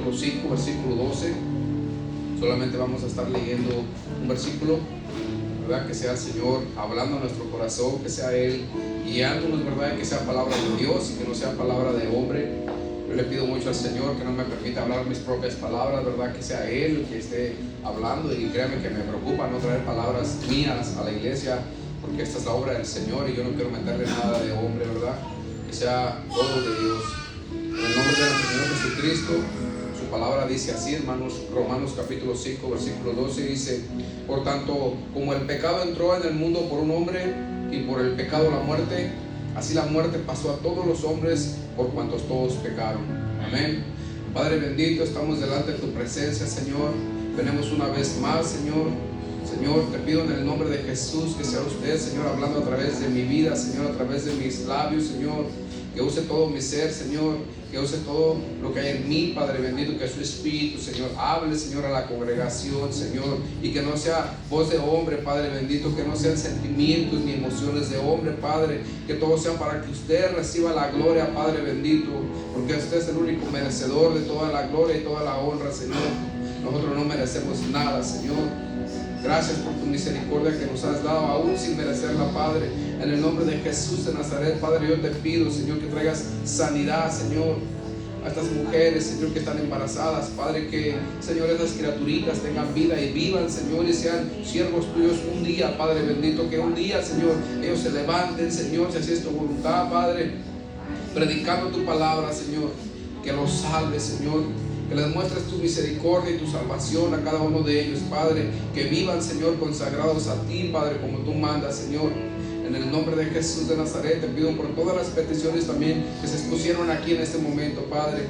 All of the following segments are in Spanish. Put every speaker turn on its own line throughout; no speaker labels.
capítulo 5, versículo 12. Solamente vamos a estar leyendo un versículo, ¿verdad? Que sea el Señor hablando a nuestro corazón, que sea Él guiándonos, ¿verdad? Que sea palabra de Dios y que no sea palabra de hombre. Yo le pido mucho al Señor que no me permita hablar mis propias palabras, ¿verdad? Que sea Él el que esté hablando, y créame que me preocupa no traer palabras mías a la iglesia, porque esta es la obra del Señor y yo no quiero meterle nada de hombre, ¿verdad? Que sea todo de Dios. En el nombre de nuestro Señor Jesucristo, su palabra dice así, hermanos. Romanos capítulo 5, versículo 12 dice: por tanto, como el pecado entró en el mundo por un hombre, y por el pecado la muerte, así la muerte pasó a todos los hombres, por cuantos todos pecaron. Amén. Padre bendito, estamos delante de tu presencia, Señor. Venimos una vez más, Señor. Señor, te pido en el nombre de Jesús que sea usted, Señor, hablando a través de mi vida, Señor, a través de mis labios, Señor. Que use todo mi ser, Señor. Que use todo lo que hay en mí, Padre bendito. Que su Espíritu, Señor, hable, Señor, a la congregación, Señor. Y que no sea voz de hombre, Padre bendito. Que no sean sentimientos ni emociones de hombre, Padre. Que todo sea para que usted reciba la gloria, Padre bendito. Porque usted es el único merecedor de toda la gloria y toda la honra, Señor. Nosotros no merecemos nada, Señor. Gracias por tu misericordia que nos has dado, aún sin merecerla, Padre. En el nombre de Jesús de Nazaret, Padre, yo te pido, Señor, que traigas sanidad, Señor, a estas mujeres, Señor, que están embarazadas, Padre. Que, Señor, esas criaturitas tengan vida y vivan, Señor, y sean siervos tuyos un día, Padre bendito. Que un día, Señor, ellos se levanten, Señor, si así es tu voluntad, Padre, predicando tu palabra, Señor. Que los salves, Señor. Que les muestres tu misericordia y tu salvación a cada uno de ellos, Padre. Que vivan, Señor, consagrados a ti, Padre, como tú mandas, Señor. En el nombre de Jesús de Nazaret te pido por todas las peticiones también que se expusieron aquí en este momento, Padre.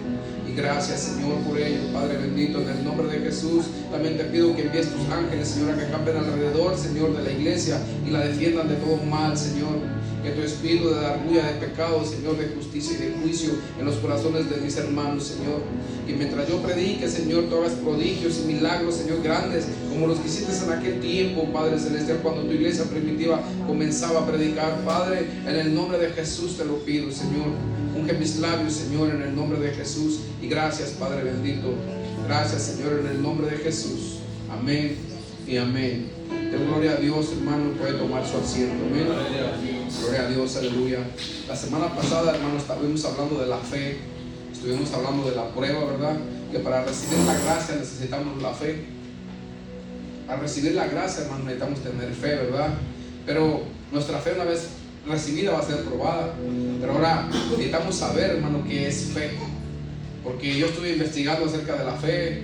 Y gracias, Señor, por ello, Padre bendito. En el nombre de Jesús también te pido que envíes tus ángeles, Señor, a que campen alrededor, Señor, de la iglesia y la defiendan de todo mal, Señor. Que tu espíritu de largulla, de pecado, Señor, de justicia y de juicio en los corazones de mis hermanos, Señor. Y mientras yo predique, Señor, tú hagas prodigios y milagros, Señor, grandes, como los que hiciste en aquel tiempo, Padre celestial, cuando tu iglesia primitiva comenzaba a predicar, Padre. En el nombre de Jesús te lo pido, Señor. Unge mis labios, Señor, en el nombre de Jesús. Y gracias, Padre bendito. Gracias, Señor, en el nombre de Jesús. Amén y amén. De gloria a Dios, hermano, puede tomar su asiento. Amén. Gloria a Dios, aleluya. La semana pasada, hermano, estuvimos hablando de la fe. Estuvimos hablando de la prueba, ¿verdad? Que para recibir la gracia necesitamos la fe. Para recibir la gracia, hermano, necesitamos tener fe, ¿verdad? Pero nuestra fe, una vez recibida, va a ser probada. Pero ahora necesitamos saber, hermano, qué es fe. Porque yo estuve investigando acerca de la fe.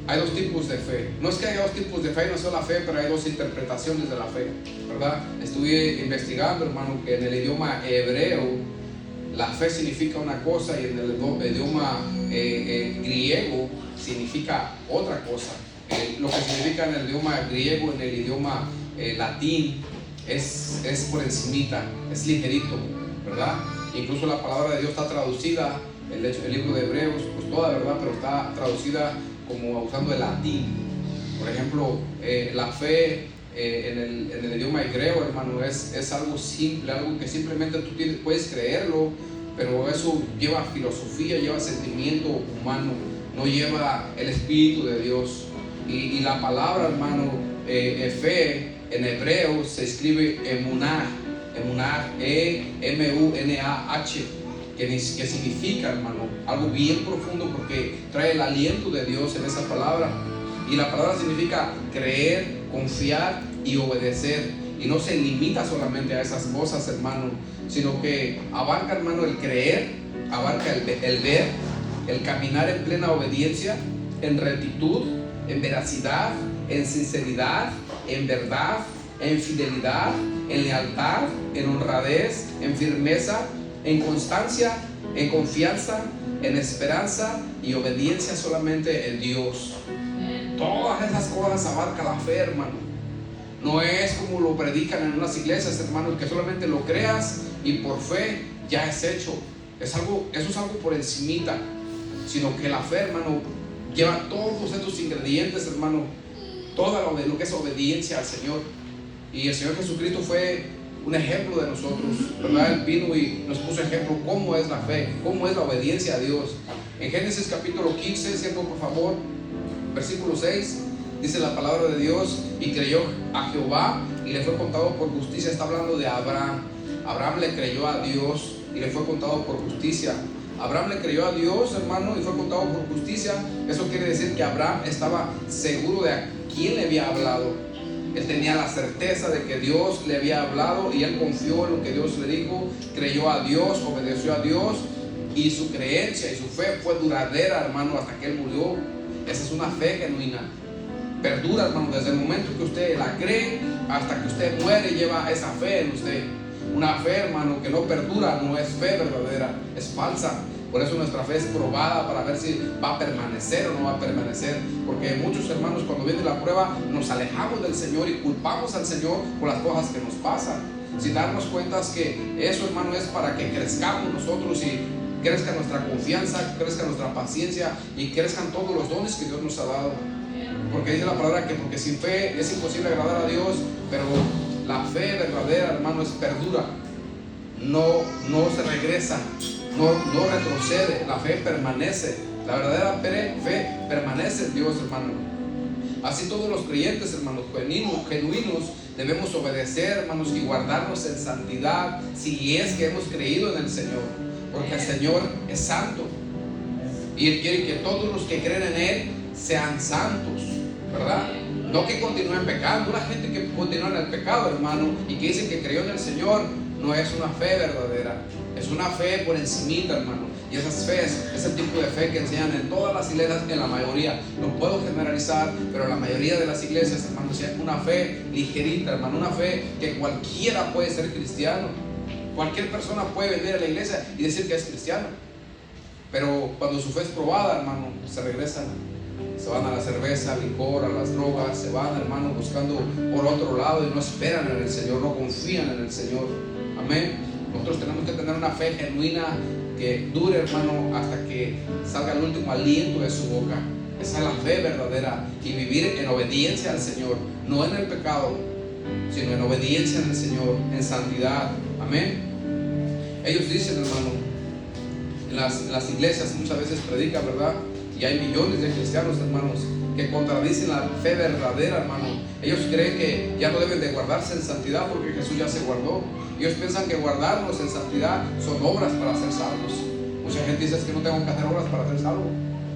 Hay dos tipos de fe. No es que haya dos tipos de fe, no solo la fe, pero hay dos interpretaciones de la fe, ¿verdad? Estuve investigando, hermano, que en el idioma hebreo la fe significa una cosa y en el idioma griego significa otra cosa. Lo que significa en el idioma griego, en el idioma latín, es por encimita, es ligerito, ¿verdad? Incluso la palabra de Dios está traducida, el libro de Hebreos, pues toda, ¿verdad? Pero está traducida como usando el latín. Por ejemplo, la fe en el idioma hebreo, hermano, es algo simple, algo que simplemente tú puedes creerlo, pero eso lleva filosofía, lleva sentimiento humano, no lleva el Espíritu de Dios. Y la palabra, hermano, fe en hebreo se escribe emunah, E-M-U-N-A-H, que significa, hermano, algo bien profundo, porque trae el aliento de Dios en esa palabra. Y la palabra significa creer, confiar y obedecer. Y no se limita solamente a esas cosas, hermano, sino que abarca, hermano, el creer, abarca el ver, el caminar en plena obediencia, en rectitud, en veracidad, en sinceridad, en verdad, en fidelidad, en lealtad, en honradez, en firmeza, en constancia, en confianza, en esperanza y obediencia solamente en Dios. Todas esas cosas abarca la fe, hermano. No es como lo predican en unas iglesias, hermano, que solamente lo creas y por fe ya es hecho. Eso es algo por encimita, sino que la fe, hermano, lleva todos estos ingredientes, hermano, toda lo que es obediencia al Señor. Y el Señor Jesucristo fue un ejemplo de nosotros, ¿verdad? Él vino y nos puso ejemplo cómo es la fe, cómo es la obediencia a Dios. En Génesis capítulo 15, siervo, por favor, versículo 6, dice la palabra de Dios: y creyó a Jehová y le fue contado por justicia. Está hablando de Abraham. Abraham le creyó a Dios y le fue contado por justicia. Abraham le creyó a Dios, hermano, y fue contado por justicia. Eso quiere decir que Abraham estaba seguro de a quién le había hablado. Él tenía la certeza de que Dios le había hablado y él confió en lo que Dios le dijo. Creyó a Dios, obedeció a Dios, y su creencia y su fe fue duradera, hermano, hasta que él murió. Esa es una fe genuina. Perdura, hermano, desde el momento que usted la cree hasta que usted muere, lleva esa fe en usted. Una fe, hermano, que no perdura no es fe verdadera, es falsa. Por eso nuestra fe es probada para ver si va a permanecer o no va a permanecer. Porque muchos hermanos, cuando viene la prueba, nos alejamos del Señor y culpamos al Señor por las cosas que nos pasan, sin darnos cuenta que eso, hermano, es para que crezcamos nosotros y crezca nuestra confianza, crezca nuestra paciencia y crezcan todos los dones que Dios nos ha dado. Porque dice la palabra que porque sin fe es imposible agradar a Dios, pero la fe verdadera, hermano, es perdura, no se regresa, no retrocede, la fe permanece. La verdadera fe permanece en Dios, hermano. Así todos los creyentes, hermanos, genuinos, debemos obedecer, hermanos, y guardarnos en santidad, si es que hemos creído en el Señor, porque el Señor es santo y Él quiere que todos los que creen en Él sean santos, ¿verdad? No que continúen pecando. Una gente que continúa en el pecado, hermano, y que dice que creyó en el Señor, no es una fe verdadera, es una fe por encimita, hermano. Y esas fees, ese tipo de fe que enseñan en todas las iglesias, en la mayoría, no puedo generalizar, pero la mayoría de las iglesias, hermano, es una fe ligerita, hermano, una fe que cualquiera puede ser cristiano. Cualquier persona puede venir a la iglesia y decir que es cristiano, pero cuando su fe es probada, hermano, se regresan, se van a la cerveza, al licor, a las drogas, se van, hermano, buscando por otro lado y no esperan en el Señor, no confían en el Señor. Amén. Nosotros tenemos que tener una fe genuina que dure, hermano, hasta que salga el último aliento de su boca. Esa es la fe verdadera, y vivir en obediencia al Señor, no en el pecado, sino en obediencia al Señor, en santidad. Amén. Ellos dicen, hermano, en las iglesias muchas veces predican, ¿verdad? Y hay millones de cristianos, hermanos, que contradicen la fe verdadera, hermano. Ellos creen que ya no deben de guardarse en santidad porque Jesús ya se guardó. Ellos piensan que guardarnos en santidad son obras para ser salvos. Mucha gente dice que no tengo que hacer obras para ser salvo.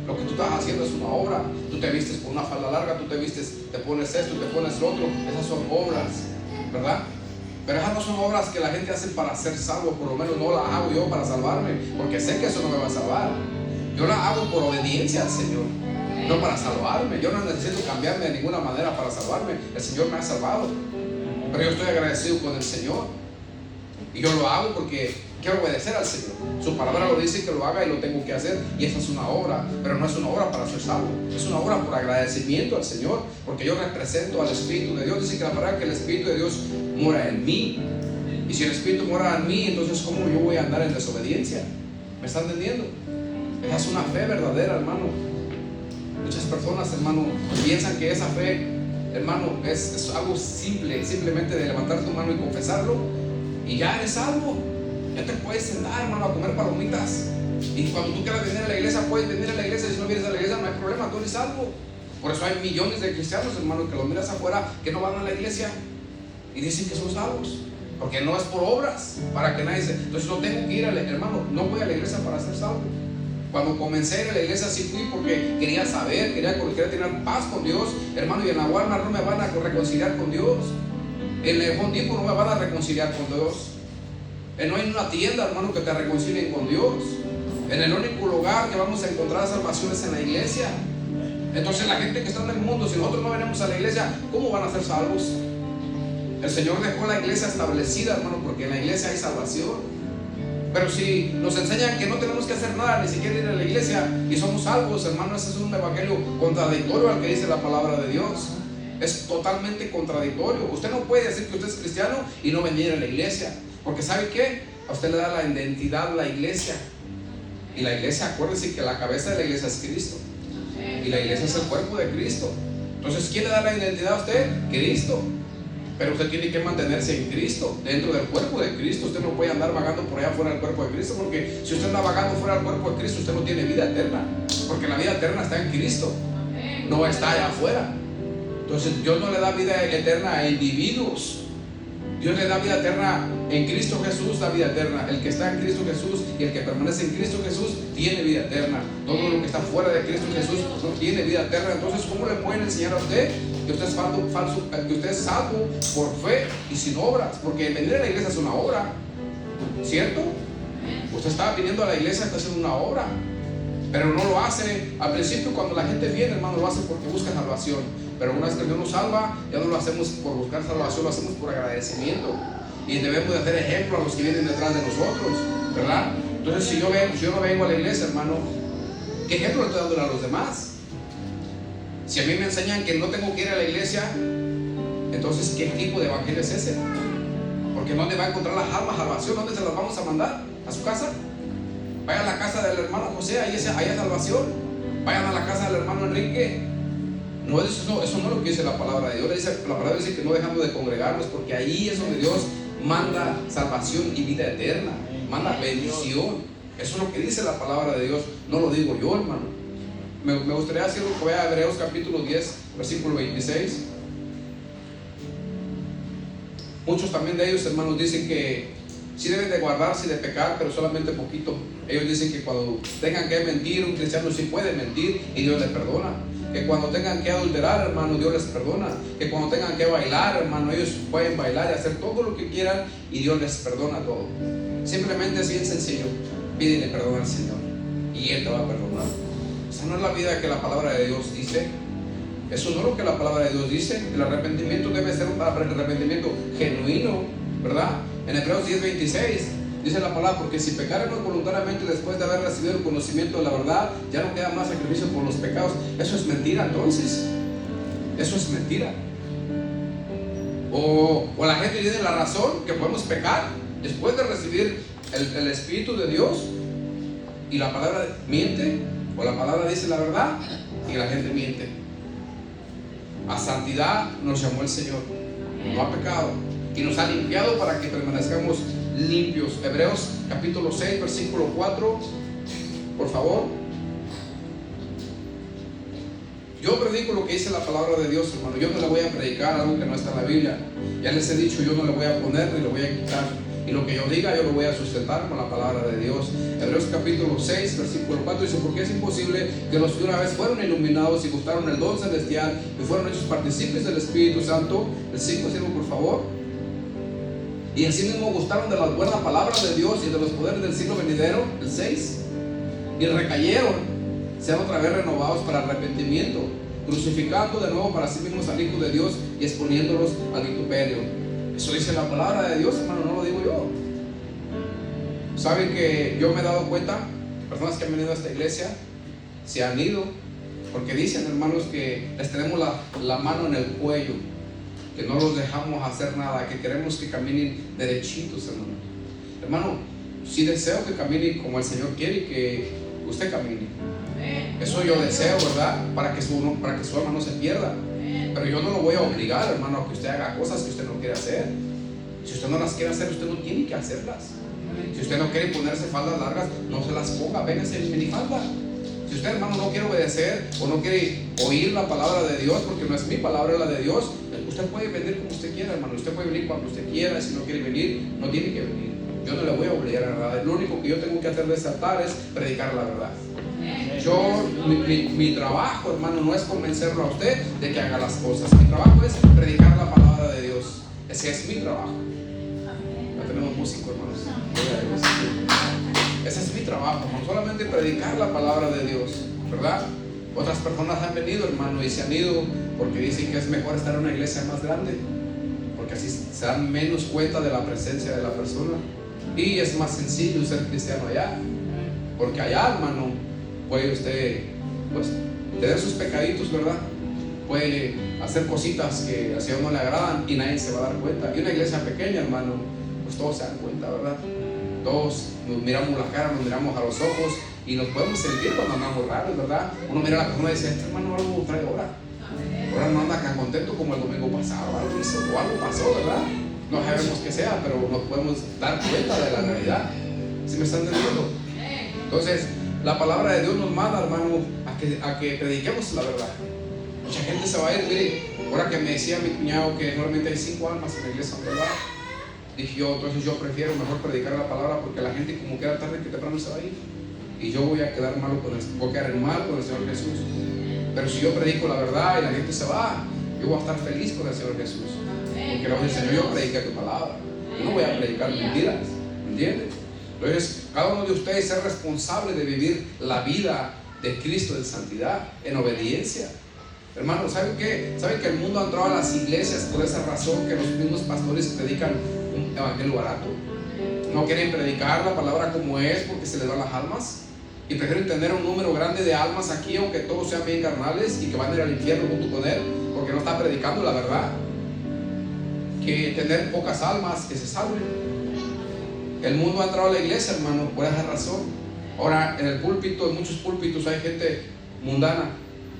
Lo que tú estás haciendo es una obra. Tú te vistes con una falda larga, tú te vistes, te pones esto, te pones lo otro. Esas son obras, ¿verdad? Pero esas no son obras que la gente hace para ser salvo. Por lo menos no las hago yo para salvarme, porque sé que eso no me va a salvar. Yo las hago por obediencia al Señor, no para salvarme. Yo no necesito cambiarme de ninguna manera para salvarme. El Señor me ha salvado, pero yo estoy agradecido con el Señor y yo lo hago porque quiero obedecer al Señor. Su palabra lo dice que lo haga y lo tengo que hacer, y esa es una obra, pero no es una obra para ser salvo. Es una obra por agradecimiento al Señor, porque yo represento al Espíritu de Dios. Dice que la palabra que el Espíritu de Dios mora en mí, y si el Espíritu mora en mí, entonces ¿cómo yo voy a andar en desobediencia? ¿Me están entendiendo? Esa es una fe verdadera, hermano. Muchas personas, hermano, piensan que esa fe, hermano, es algo simple, simplemente de levantar tu mano y confesarlo y ya eres salvo. Ya te puedes sentar, hermano, a comer palomitas, y cuando tú quieras venir a la iglesia, puedes venir a la iglesia. Si no vienes a la iglesia, no hay problema, tú eres salvo. Por eso hay millones de cristianos, hermano, que los miras afuera, que no van a la iglesia y dicen que son salvos, porque no es por obras, para que nadie se... Entonces no tengo que ir a la... Hermano, no voy a la iglesia para ser salvo. Cuando comencé a ir a la iglesia sí fui porque quería saber, quería tener paz con Dios, hermano. Y en la Walmart no me van a reconciliar con Dios, en el Home Depot no me van a reconciliar con Dios, no hay una tienda, hermano, que te reconcilien con Dios. En el único lugar que vamos a encontrar salvación es en la iglesia. Entonces la gente que está en el mundo, si nosotros no venimos a la iglesia, ¿cómo van a ser salvos? El Señor dejó la iglesia establecida, hermano, porque en la iglesia hay salvación. Pero si nos enseñan que no tenemos que hacer nada, ni siquiera ir a la iglesia, y somos salvos, hermano, ese es un evangelio contradictorio al que dice la palabra de Dios. Es totalmente contradictorio. Usted no puede decir que usted es cristiano y no venir a la iglesia, porque ¿sabe qué? A usted le da la identidad la iglesia. Y la iglesia, acuérdese que la cabeza de la iglesia es Cristo, y la iglesia es el cuerpo de Cristo. Entonces, ¿quién le da la identidad a usted? Cristo. Pero usted tiene que mantenerse en Cristo, dentro del cuerpo de Cristo. Usted no puede andar vagando por allá fuera del cuerpo de Cristo, porque si usted anda vagando fuera del cuerpo de Cristo, usted no tiene vida eterna, porque la vida eterna está en Cristo, no está allá afuera. Entonces Dios no le da vida eterna a individuos. Dios le da vida eterna en Cristo Jesús, da vida eterna. El que está en Cristo Jesús y el que permanece en Cristo Jesús tiene vida eterna. Todo lo que está fuera de Cristo Jesús no tiene vida eterna. Entonces, ¿cómo le pueden enseñar a usted que usted es que usted es salvo por fe y sin obras? Porque venir a la iglesia es una obra, ¿cierto? Usted está viniendo a la iglesia, está haciendo una obra, pero no lo hace al principio. Cuando la gente viene, hermano, lo hace porque busca salvación. Pero una vez que Dios nos salva, ya no lo hacemos por buscar salvación, lo hacemos por agradecimiento. Y debemos de hacer ejemplo a los que vienen detrás de nosotros, ¿verdad? Entonces, si yo no vengo a la iglesia, hermano, ¿qué ejemplo le estoy dando a los demás? Si a mí me enseñan que no tengo que ir a la iglesia, entonces, ¿qué tipo de evangelio es ese? Porque ¿dónde va a encontrar las almas salvación? ¿Dónde se las vamos a mandar? ¿A su casa? Vayan a la casa del hermano José, ahí hay salvación. Vayan a la casa del hermano Enrique. No, eso no es lo que dice la palabra de Dios. La palabra dice que no dejando de congregarnos, porque ahí es donde Dios manda salvación y vida eterna, manda bendición. Eso es lo que dice la palabra de Dios, no lo digo yo, hermano. Me gustaría decir lo que vea a Hebreos capítulo 10, versículo 26. Muchos también de ellos, hermanos, dicen que sí deben de guardarse y de pecar, pero solamente poquito. Ellos dicen que cuando tengan que mentir, un cristiano sí puede mentir y Dios les perdona. Que cuando tengan que adulterar, hermano, Dios les perdona. Que cuando tengan que bailar, hermano, ellos pueden bailar y hacer todo lo que quieran y Dios les perdona todo. Simplemente es bien sencillo. Pídele perdón al Señor y Él te va a perdonar. Esa no es la vida que la palabra de Dios dice. Eso no es lo que la palabra de Dios dice. El arrepentimiento debe ser un arrepentimiento genuino, ¿verdad? En Hebreos 10:26 dice la palabra: porque si pecaremos voluntariamente después de haber recibido el conocimiento de la verdad, ya no queda más sacrificio por los pecados. Eso es mentira, entonces. Eso es mentira. O la gente tiene la razón que podemos pecar después de recibir el Espíritu de Dios, y la palabra miente, o la palabra dice la verdad y la gente miente. A santidad nos llamó el Señor, no a pecado, y nos ha limpiado para que permanezcamos limpios. Hebreos capítulo 6, versículo 4, por favor. Yo predico lo que dice la palabra de Dios, hermano. Yo no le voy a predicar algo que no está en la Biblia. Ya les he dicho, yo no le voy a poner ni le voy a quitar. Y lo que yo diga, yo lo voy a sustentar con la palabra de Dios. Hebreos capítulo 6, versículo 4 dice: porque es imposible que los que una vez fueron iluminados y gustaron el don celestial y fueron hechos partícipes del Espíritu Santo. El 5, sirvo por favor. Y así mismo gustaron de las buenas palabras de Dios y de los poderes del siglo venidero. El 6. Y recayeron, sean otra vez renovados para arrepentimiento, crucificando de nuevo para sí mismos al Hijo de Dios y exponiéndolos al vituperio. Eso dice la palabra de Dios, hermano, no lo digo yo. Saben que yo me he dado cuenta, personas que han venido a esta iglesia se han ido porque dicen, hermanos, que les tenemos la mano en el cuello, que no los dejamos hacer nada, que queremos que caminen derechitos, hermano. Hermano, sí deseo que caminen como el Señor quiere y que usted camine. Eso yo deseo, ¿verdad? Para que su alma no se pierda. Pero yo no lo voy a obligar, hermano, a que usted haga cosas que usted no quiere hacer. Si usted no las quiere hacer, usted no tiene que hacerlas. Si usted no quiere ponerse faldas largas, no se las ponga, véngase en minifalda. Si usted, hermano, no quiere obedecer o no quiere oír la palabra de Dios, porque no es mi palabra, es la de Dios, usted puede venir como usted quiera, hermano. Usted puede venir cuando usted quiera. Si no quiere venir, no tiene que venir. Yo no le voy a obligar a nada. Lo único que yo tengo que hacer de ese altar es predicar la verdad. Mi trabajo, hermano, no es convencerlo a usted de que haga las cosas. Mi trabajo es predicar la palabra de Dios. Ese es mi trabajo. Ya tenemos músicos, hermanos. Ese es mi trabajo, hermano. Solamente predicar la palabra de Dios, ¿verdad? Otras personas han venido, hermano, y se han ido porque dicen que es mejor estar en una iglesia más grande, porque así se dan menos cuenta de la presencia de la persona. Y es más sencillo ser cristiano allá, porque allá, hermano, puede usted, pues, tener sus pecaditos, ¿verdad? Puede hacer cositas que a uno le agradan y nadie se va a dar cuenta. Y una iglesia pequeña, hermano, pues todos se dan cuenta, ¿verdad? Todos nos miramos la cara, nos miramos a los ojos y nos podemos sentir cuando andamos raros, ¿verdad? Uno mira a la persona y dice: este hermano algo trae ahora. Ahora no anda tan contento como el domingo pasado, algo hizo o algo pasó, ¿verdad? No sabemos qué sea, pero nos podemos dar cuenta de la realidad. ¿Sí me están entendiendo? Entonces, la palabra de Dios nos manda, hermano, a que prediquemos la verdad. Mucha gente se va a ir, mire, ahora que me decía mi cuñado que normalmente hay 5 almas en la iglesia, ¿verdad? Dije yo, entonces yo prefiero mejor predicar la palabra, porque la gente como queda tarde que temprano se va a ir. Y yo voy a quedar mal con el Señor Jesús. Pero si yo predico la verdad y la gente se va, yo voy a estar feliz con el Señor Jesús. Porque le voy a decir, Señor, yo prediqué tu palabra. Yo no voy a predicar mentiras, ¿entiendes? Entonces, cada uno de ustedes es responsable de vivir la vida de Cristo en santidad, en obediencia. Hermanos, ¿saben qué? ¿Saben que el mundo ha entrado a las iglesias por esa razón, que los mismos pastores predican un evangelio barato? No quieren predicar la palabra como es porque se les van las almas, y prefieren tener un número grande de almas aquí, aunque todos sean bien carnales y que van a ir al infierno junto con él, porque no está predicando la verdad, que tener pocas almas que se salven. El mundo ha entrado a la iglesia, hermano, por esa razón. Ahora, en el púlpito, en muchos púlpitos hay gente mundana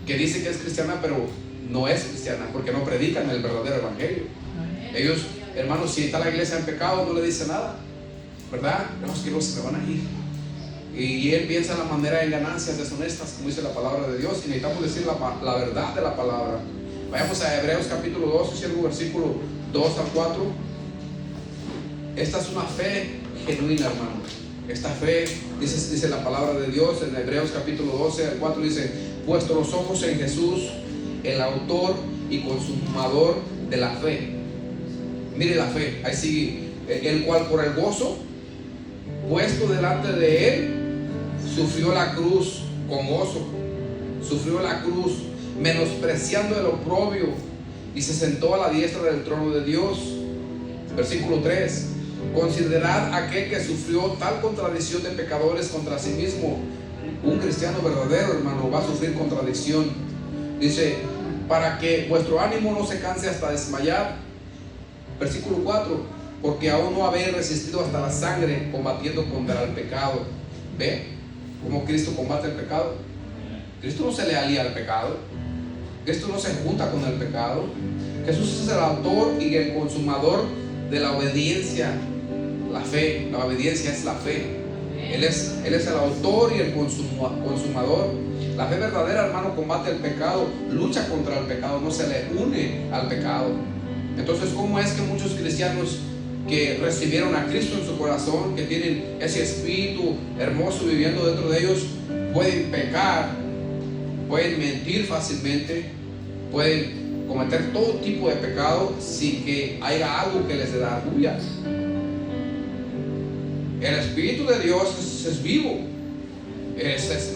que dice que es cristiana, pero no es cristiana, porque no predican el verdadero evangelio. Ellos, hermanos, si está la iglesia en pecado, no le dice nada, ¿verdad? Vemos que no se me van a ir. Y él piensa en la manera de ganancias deshonestas, como dice la palabra de Dios, y necesitamos decir la verdad de la palabra. Vayamos a Hebreos capítulo 2, versículo 2 al 4. Esta es una fe genuina, hermano. Esta fe, dice la palabra de Dios en Hebreos capítulo 12 al 4, dice: puesto los ojos en Jesús, el autor y consumador de la fe. Mire la fe, ahí sigue: el cual por el gozo puesto delante de él sufrió la cruz con gozo, sufrió la cruz, menospreciando el oprobio, y se sentó a la diestra del trono de Dios. Versículo 3: considerad aquel que sufrió tal contradicción de pecadores contra sí mismo. Un cristiano verdadero, hermano, va a sufrir contradicción. Dice: para que vuestro ánimo no se canse hasta desmayar. Versículo 4: porque aún no habéis resistido hasta la sangre, combatiendo contra el pecado. ¿Ve cómo Cristo combate el pecado? Cristo no se le alía al pecado. Cristo no se junta con el pecado. Jesús es el autor y el consumador de la obediencia. La fe, la obediencia es la fe. Él es el autor y el consumador. La fe verdadera, hermano, combate el pecado, lucha contra el pecado, no se le une al pecado. Entonces, ¿cómo es que muchos cristianos que recibieron a Cristo en su corazón, que tienen ese espíritu hermoso viviendo dentro de ellos, pueden pecar, pueden mentir fácilmente, pueden cometer todo tipo de pecado sin que haya algo que les da orgullo? El Espíritu de Dios es vivo,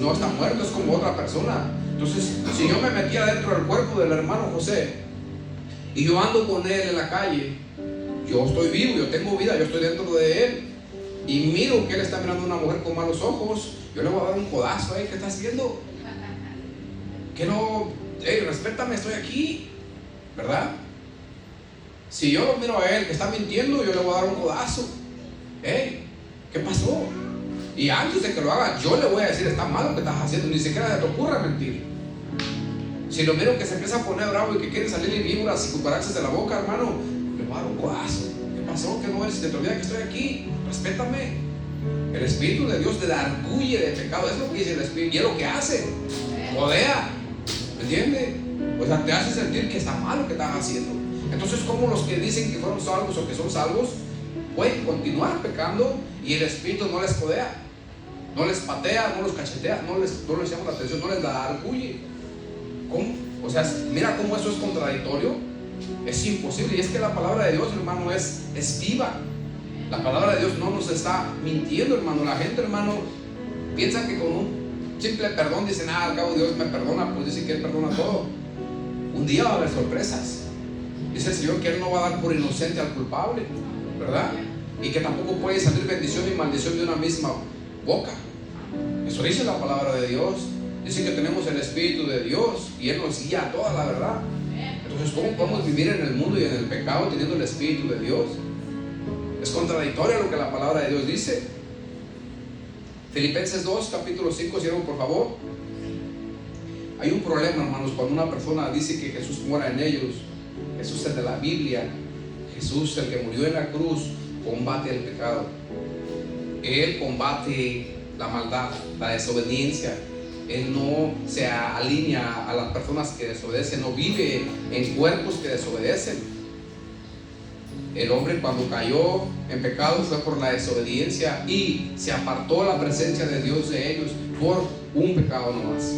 no está muerto, es como otra persona. Entonces, si yo me metía dentro del cuerpo del hermano José y yo ando con él en la calle, yo estoy vivo, yo tengo vida, yo estoy dentro de él, y miro que él está mirando a una mujer con malos ojos, yo le voy a dar un codazo. ¿Qué está haciendo? Que no, respétame, estoy aquí, ¿verdad? Si yo lo miro a él que está mintiendo, yo le voy a dar un codazo. ¿Qué pasó? Y antes de que lo haga, yo le voy a decir: está mal lo que estás haciendo, ni siquiera te ocurra mentir. Si lo miro que se empieza a poner bravo y que quiere salirle víboras y cucarachas de la boca, hermano, le voy a dar un codazo. ¿Qué pasó? ¿Qué no eres? Si te olvidas que estoy aquí, respétame. El Espíritu de Dios te arguye de pecado, es lo que dice el Espíritu, y es lo que hace, rodea, ¿me entiendes? O sea, te hace sentir que está mal lo que estás haciendo. Entonces, ¿cómo los que dicen que fueron salvos o que son salvos pueden continuar pecando y el Espíritu no les codea, no les patea, no los cachetea, no les llama la atención, no les da arguye? ¿Cómo? O sea, mira cómo eso es contradictorio. Es imposible. Y es que la palabra de Dios, hermano, es viva. La palabra de Dios no nos está mintiendo, hermano. La gente, hermano, piensa que con un simple perdón dicen: al cabo Dios me perdona, pues dice que Él perdona todo. Un día va a haber sorpresas. Dice el Señor que Él no va a dar por inocente al culpable, ¿verdad? Y que tampoco puede salir bendición y maldición de una misma boca. Eso dice la palabra de Dios. Dice que tenemos el Espíritu de Dios y Él nos guía a toda la verdad. Entonces, ¿cómo podemos vivir en el mundo y en el pecado teniendo el Espíritu de Dios? Es contradictorio lo que la palabra de Dios dice. Filipenses 2, capítulo 5, cierro por favor. Hay un problema, hermanos, cuando una persona dice que Jesús mora en ellos. Jesús es de la Biblia. Jesús, el que murió en la cruz, combate el pecado. Él combate la maldad, la desobediencia. Él no se alinea a las personas que desobedecen, no vive en cuerpos que desobedecen. El hombre, cuando cayó en pecado, fue por la desobediencia y se apartó la presencia de Dios de ellos por un pecado nomás.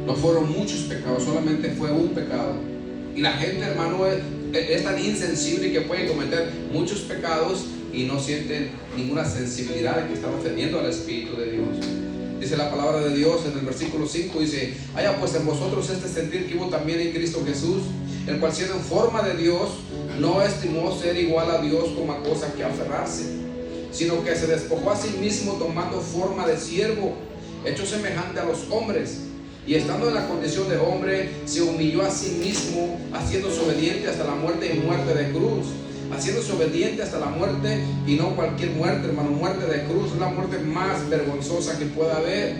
No fueron muchos pecados, solamente fue un pecado. Y la gente, hermano, es tan insensible que puede cometer muchos pecados y no sienten ninguna sensibilidad de que están ofendiendo al Espíritu de Dios. Dice la palabra de Dios en el versículo 5, dice: haya pues en vosotros este sentir que hubo también en Cristo Jesús, el cual siendo en forma de Dios, no estimó ser igual a Dios como a cosa que aferrarse, sino que se despojó a sí mismo, tomando forma de siervo, hecho semejante a los hombres, y estando en la condición de hombre, se humilló a sí mismo, haciéndose obediente hasta la muerte y muerte de cruz. Haciéndose obediente hasta la muerte, y no cualquier muerte, hermano, muerte de cruz es la muerte más vergonzosa que pueda haber.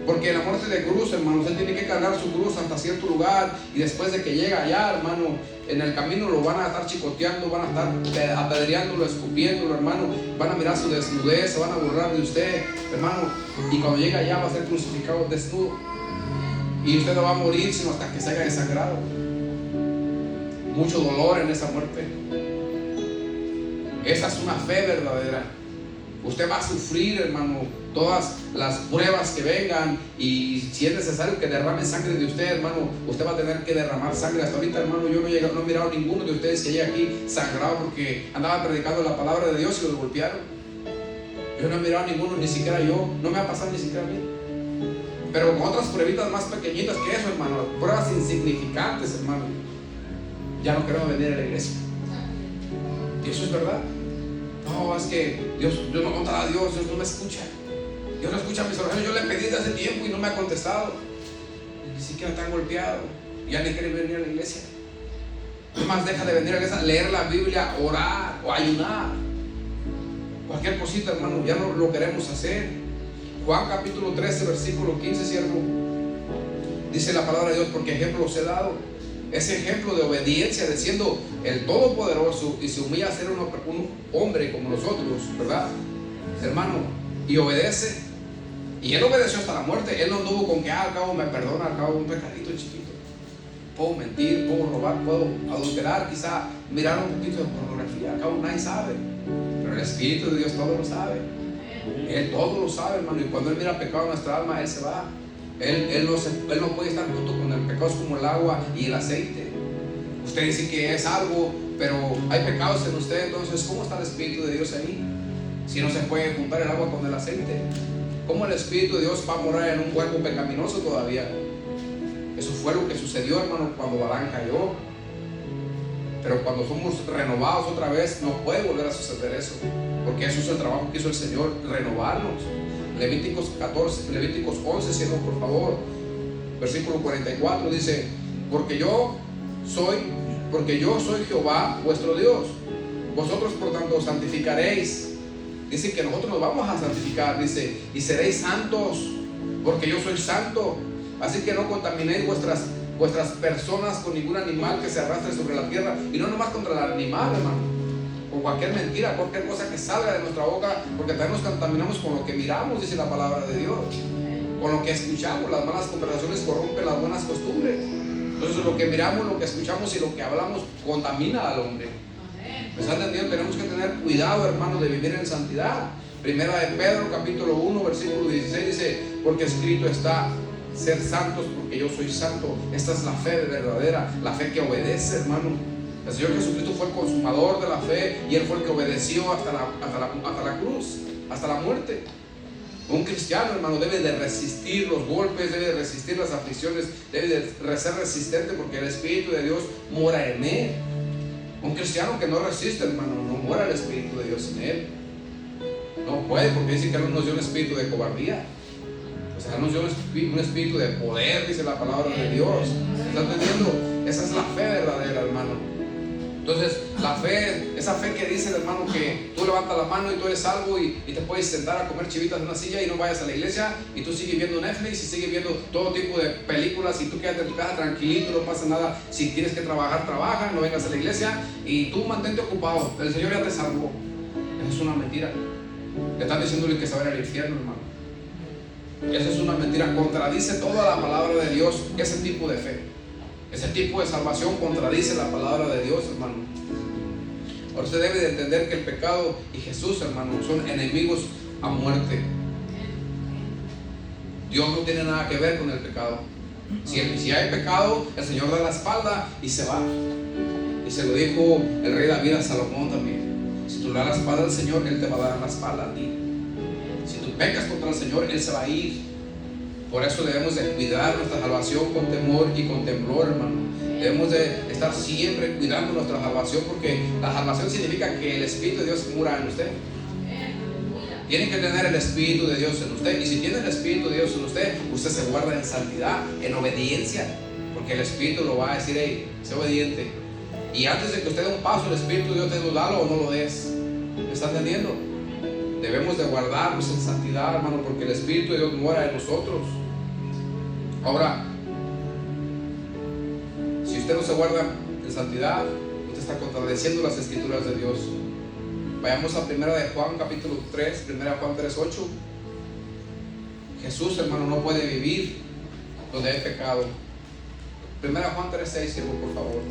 Porque la muerte de cruz, hermano, usted tiene que cargar su cruz hasta cierto lugar, y después de que llega allá, hermano, en el camino lo van a estar chicoteando, van a estar apedreándolo, escupiéndolo, hermano, van a mirar su desnudez, se van a burlar de usted, hermano, y cuando llega allá va a ser crucificado desnudo, y usted no va a morir sino hasta que se haya desangrado. Mucho dolor en esa muerte. Esa es una fe verdadera. Usted va a sufrir, hermano, todas las pruebas que vengan, y si es necesario que derrame sangre de usted, hermano, usted va a tener que derramar sangre. Hasta ahorita, hermano, yo no he mirado a ninguno de ustedes que llegue aquí sangrado porque andaba predicando la palabra de Dios y los golpearon. Yo no he mirado a ninguno, ni siquiera yo, no me ha pasado ni siquiera a mí. Pero con otras pruebitas más pequeñitas que eso, hermano, pruebas insignificantes, hermano, ya no queremos venir a la iglesia. Y eso es verdad. No, es que Dios no contara a Dios, Dios no me escucha. Dios no escucha mis oraciones. Yo le pedí desde hace tiempo y no me ha contestado. Ni siquiera está golpeado. Ya ni quiere venir a la iglesia. Además, deja de venir a la iglesia, leer la Biblia, orar o ayunar. Cualquier cosita, hermano, ya no lo queremos hacer. Juan capítulo 13, versículo 15, siervo. Dice la palabra de Dios: porque ejemplo os he dado. Ese ejemplo de obediencia, de siendo el Todopoderoso y se humilla a ser un hombre como nosotros, ¿verdad, hermano? Y obedece. Y él obedeció hasta la muerte. Él no anduvo con que al cabo me perdona, al cabo un pecadito chiquito. Puedo mentir, puedo robar, puedo adulterar, quizá mirar un poquito de pornografía, al cabo nadie sabe. Pero el Espíritu de Dios todo lo sabe. Él todo lo sabe, hermano. Y cuando Él mira pecado en nuestra alma, Él se va. Él no puede estar junto con el pecado. Es como el agua y el aceite. Usted dice que es algo, pero hay pecados en usted. Entonces, ¿cómo está el Espíritu de Dios ahí? Si no se puede juntar el agua con el aceite, ¿cómo el Espíritu de Dios va a morar en un cuerpo pecaminoso todavía? Eso fue lo que sucedió, hermano, cuando Adán cayó. Pero cuando somos renovados otra vez, no puede volver a suceder eso, porque eso es el trabajo que hizo el Señor, renovarnos. Levíticos 11, cielo, por favor, versículo 44 dice: porque yo soy Jehová vuestro Dios, vosotros por tanto santificaréis. Dice que nosotros nos vamos a santificar, dice, y seréis santos, porque yo soy santo. Así que no contaminéis vuestras personas con ningún animal que se arrastre sobre la tierra. Y no nomás contra el animal, hermano, con cualquier mentira, cualquier cosa que salga de nuestra boca, porque también nos contaminamos con lo que miramos, dice la palabra de Dios, con lo que escuchamos. Las malas conversaciones corrompen las buenas costumbres. Entonces lo que miramos, lo que escuchamos y lo que hablamos contamina al hombre. ¿Me está entendiendo? Tenemos que tener cuidado, hermano, de vivir en santidad. Primera de Pedro capítulo 1 versículo 16 dice: porque escrito está: ser santos porque yo soy santo. Esta es la fe verdadera, la fe que obedece, hermano. El Señor Jesucristo fue el consumador de la fe, y Él fue el que obedeció hasta la cruz, hasta la muerte. Un cristiano, hermano, debe de resistir los golpes, debe de resistir las aflicciones, debe de ser resistente, porque el Espíritu de Dios mora en él. Un cristiano que no resiste, hermano, no mora el Espíritu de Dios en él. No puede, porque dice que Él nos dio un espíritu de cobardía. O sea, Él nos dio un espíritu de poder, dice la palabra de Dios. ¿Está entendiendo? Esa es la fe verdadera, hermano. Entonces, la fe, esa fe que dice el hermano que tú levantas la mano y tú eres salvo y te puedes sentar a comer chivitas en una silla y no vayas a la iglesia y tú sigues viendo Netflix y sigues viendo todo tipo de películas y tú quédate en tu casa tranquilito, no pasa nada. Si tienes que trabajar, trabaja, no vengas a la iglesia y tú mantente ocupado. El Señor ya te salvó. Eso es una mentira. Le están diciéndole que se va a ir al infierno, hermano. Esa es una mentira. Contradice toda la palabra de Dios ese tipo de fe. Ese tipo de salvación contradice la palabra de Dios, hermano. Ahora usted debe de entender que el pecado y Jesús, hermano, son enemigos a muerte. Dios no tiene nada que ver con el pecado. Si hay pecado, el Señor da la espalda y se va. Y se lo dijo el rey David a Salomón también. Si tú le das la espalda al Señor, Él te va a dar la espalda a ti. Si tú pecas contra el Señor, Él se va a ir. Por eso debemos de cuidar nuestra salvación con temor y con temblor, hermano. Debemos de estar siempre cuidando nuestra salvación, porque la salvación significa que el Espíritu de Dios mora en usted. Tiene que tener el Espíritu de Dios en usted. Y si tiene el Espíritu de Dios en usted, usted se guarda en santidad, en obediencia, porque el Espíritu lo va a decir: hey, sé obediente. Y antes de que usted dé un paso, el Espíritu de Dios te dice: dalo o no lo des. ¿Me está entendiendo? Debemos de guardarnos en santidad, hermano, porque el Espíritu de Dios mora en nosotros. Ahora, si usted no se guarda en santidad, usted está contradeciendo las Escrituras de Dios. Vayamos a 1 de Juan capítulo 3, 1 Juan 3:8. Jesús, hermano, no puede vivir donde hay pecado. 1 Juan 3:6, siervo, por favor.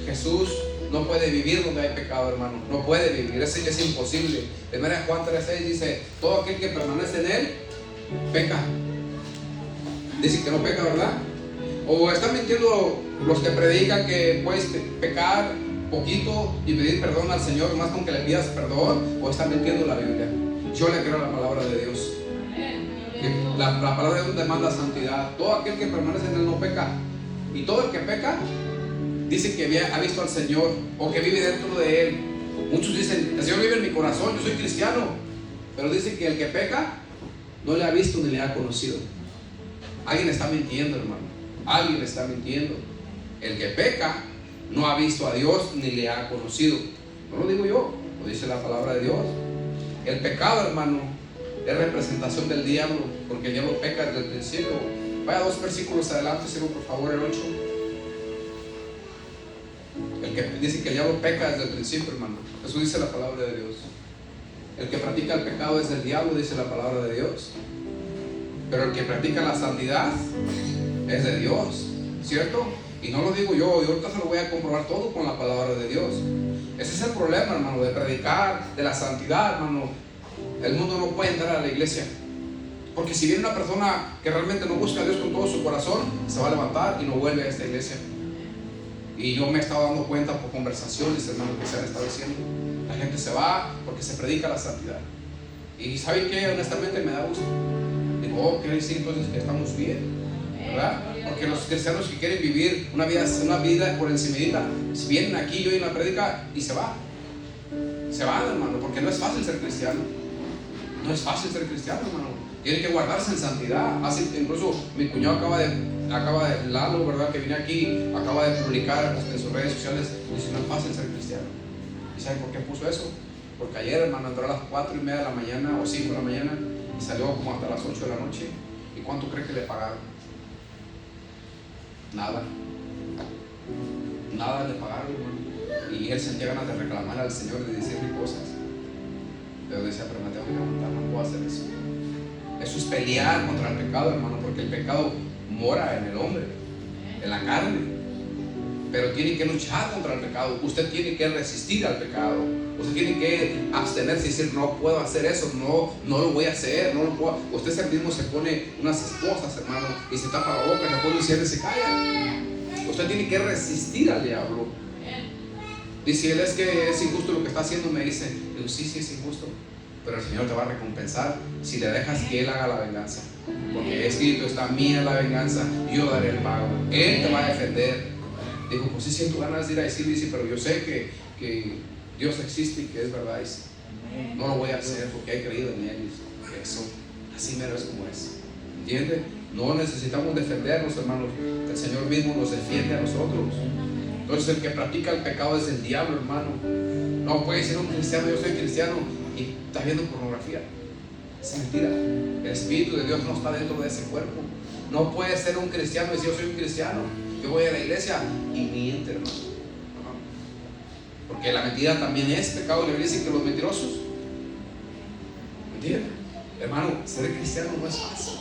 Jesús no puede vivir donde hay pecado, hermano. No puede vivir, es imposible. 1 Juan 3:6 dice: todo aquel que permanece en Él, peca. Dice que no peca, ¿verdad? O están mintiendo los que predican que puedes pecar poquito y pedir perdón al Señor más con que le pidas perdón, o están mintiendo la Biblia. Yo le creo a la palabra de Dios. La palabra de Dios demanda santidad. Todo aquel que permanece en Él no peca. Y todo el que peca dice que ha visto al Señor o que vive dentro de Él. Muchos dicen: el Señor vive en mi corazón, yo soy cristiano. Pero dicen que el que peca no le ha visto ni le ha conocido. Alguien está mintiendo, hermano. Alguien está mintiendo. El que peca no ha visto a Dios ni le ha conocido. No lo digo yo, lo dice la palabra de Dios. El pecado, hermano, es representación del diablo, porque el diablo peca desde el principio. Vaya 2 versículos adelante, siervo, por favor, el 8. El que dice que el diablo peca desde el principio, hermano. Eso dice la palabra de Dios. El que practica el pecado es del diablo, dice la palabra de Dios. Pero el que practica la santidad es de Dios, ¿cierto? Y no lo digo yo, y ahorita se lo voy a comprobar todo con la palabra de Dios. Ese es el problema, hermano, de predicar de la santidad, hermano. El mundo no puede entrar a la iglesia, porque si viene una persona que realmente no busca a Dios con todo su corazón, se va a levantar y no vuelve a esta iglesia. Y yo me he estado dando cuenta por conversaciones, hermano, que se han estado diciendo. La gente se va porque se predica la santidad. Y ¿saben qué? Honestamente me da gusto. Digo: oh, quiere decir entonces que estamos bien, ¿verdad? Porque los cristianos que quieren vivir una vida por encimita, si vienen aquí yo en la predica y se van, hermano, porque no es fácil ser cristiano. No es fácil ser cristiano, hermano. Tiene que guardarse en santidad. Así, incluso mi cuñado acaba de Lalo, ¿verdad? Que viene aquí, acaba de publicar en sus redes sociales, dice: no es fácil ser cristiano. ¿Y saben por qué puso eso? Porque ayer, hermano, entró a las 4:30 de la mañana o 5 de la mañana y salió como hasta las 8 de la noche. ¿Y cuánto cree que le pagaron? Nada le pagaron, hermano. Y él sentía ganas de reclamar al Señor, de decirle cosas, pero decía: pero me tengo que levantar, no puedo hacer eso. Eso es pelear contra el pecado, hermano, porque el pecado mora en el hombre, en la carne. Pero tiene que luchar contra el pecado. Usted tiene que resistir al pecado. Usted tiene que abstenerse y decir: no puedo hacer eso, no lo voy a hacer, no lo puedo. Usted mismo se pone unas esposas, hermano, y se tapa la boca, y le pone un cierre y se calla. Usted tiene que resistir al diablo. Dice él: es que es injusto lo que está haciendo, me dice. Digo: sí, es injusto, pero el Señor te va a recompensar si le dejas que Él haga la venganza. Porque escrito está: mía la venganza, yo daré el pago. Él te va a defender. Dijo: pues sí siento ganas de ir a decirle, dice, pero yo sé que Dios existe y que es verdad. Dice: no lo voy a hacer porque he creído en Él. Dice: eso, así mero es como es. ¿Entiende? No necesitamos defendernos, hermanos. El Señor mismo nos defiende a nosotros. Entonces el que practica el pecado es el diablo, hermano. No puede ser un cristiano, yo soy cristiano, y está viendo pornografía. Es mentira. El Espíritu de Dios no está dentro de ese cuerpo. No puede ser un cristiano y decir yo soy un cristiano, yo voy a la iglesia y miente, hermano. Porque la mentira también es pecado. La Biblia dice que los mentirosos, ¿entienden? Hermano, ser cristiano no es fácil.